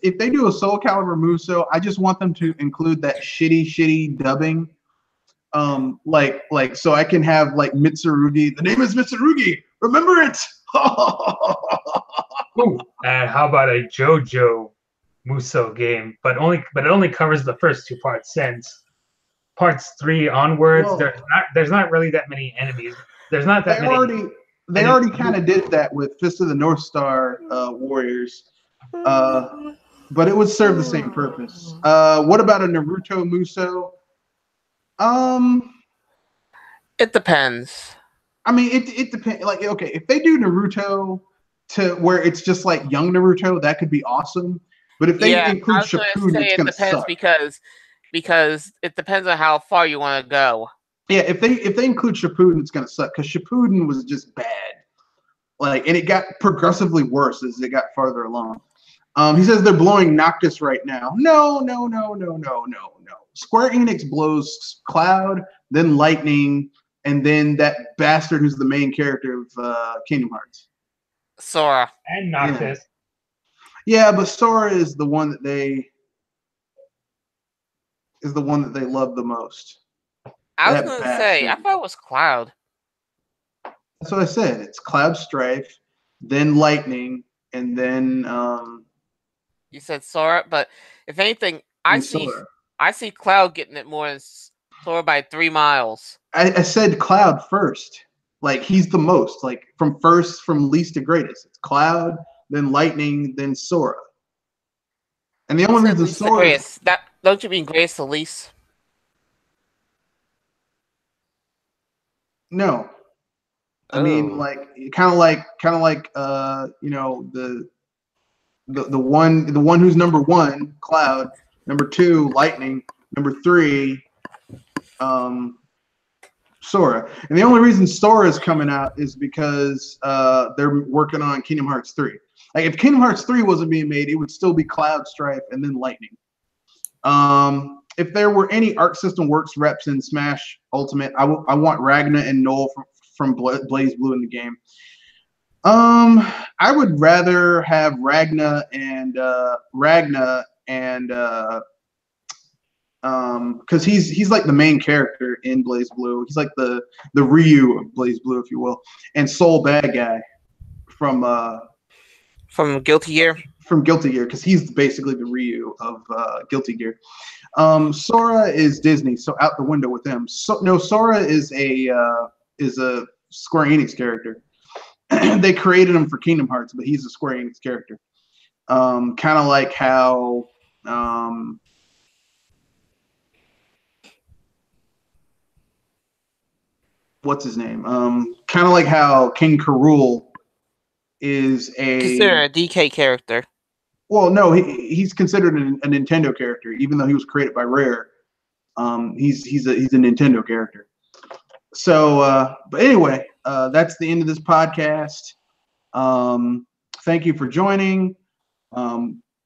Speaker 2: if they do a Soul Calibur Muso, I just want them to include that shitty dubbing. So I can have like Mitsurugi. The name is Mitsurugi. Remember it.
Speaker 3: Ooh, and how about a JoJo Muso game? But it only covers the first 2 parts. Since parts 3 onwards, there's not really that many enemies. There's not that many.
Speaker 2: They already kind of did that with Fist of the North Star Warriors, but it would serve the same purpose. What about a Naruto Muso?
Speaker 1: It depends.
Speaker 2: I mean, it depends. Like, okay, if they do Naruto to where it's just like young Naruto, that could be awesome. But if they include Shippuden, it's gonna suck.
Speaker 1: Because it depends on how far you want to go.
Speaker 2: Yeah, if they include Shippuden, it's gonna suck because Shippuden was just bad. Like, and it got progressively worse as it got farther along. He says they're blowing Noctis right now. No. Square Enix blows Cloud, then Lightning, and then that bastard who's the main character of Kingdom Hearts.
Speaker 1: Sora.
Speaker 3: And Noctis.
Speaker 2: Yeah, but Sora is the one that they love the most.
Speaker 1: I was going to say, I thought it was Cloud.
Speaker 2: That's what I said. It's Cloud Strife, then Lightning, and then
Speaker 1: you said Sora, but if anything, I see Cloud getting it more than Sora by 3 miles.
Speaker 2: I said Cloud first. Like, he's the most. Like, from least to greatest. It's Cloud, then Lightning, then Sora. And the only reason Sora...
Speaker 1: Don't you mean greatest to least?
Speaker 2: No. I mean, like, kind of like you know, the one who's number 1, Cloud, number 2, Lightning, number 3, Sora. And the only reason Sora is coming out is because they're working on Kingdom Hearts 3. Like, if Kingdom Hearts 3 wasn't being made, it would still be Cloud, Strife, and then Lightning. If there were any Arc System Works reps in Smash Ultimate, I want Ragna and Noel from Blaze Blue in the game. I would rather have Ragna and because he's like the main character in Blaze Blue. He's like the Ryu of Blaze Blue, if you will, and Soul Bad Guy from
Speaker 1: Guilty Gear.
Speaker 2: From Guilty Gear, because he's basically the Ryu of Guilty Gear. Sora is Disney, so out the window with him. Sora is a Square Enix character. They created him for Kingdom Hearts, but he's a Square Enix character. Kind of like how what's his name? Kind of like how King K. Rool is
Speaker 1: considered a DK character.
Speaker 2: Well, no, he's considered a Nintendo character, even though he was created by Rare. He's a Nintendo character. So, but anyway, that's the end of this podcast. Thank you for joining.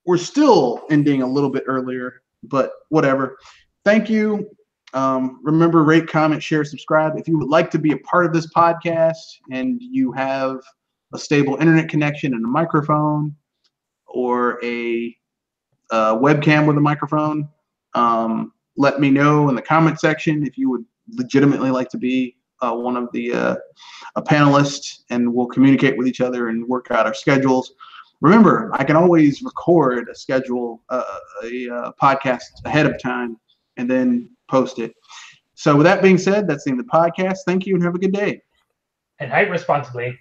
Speaker 2: We're still ending a little bit earlier, but whatever. Thank you. Remember, rate, comment, share, subscribe. If you would like to be a part of this podcast and you have a stable internet connection and a microphone or a webcam with a microphone, let me know in the comment section if you would legitimately like to be one of the a panelist, and we'll communicate with each other and work out our schedules. Remember, I can always record a podcast ahead of time and then post it. So with that being said, that's the end of the podcast. Thank you and have a good day.
Speaker 3: And hype responsibly.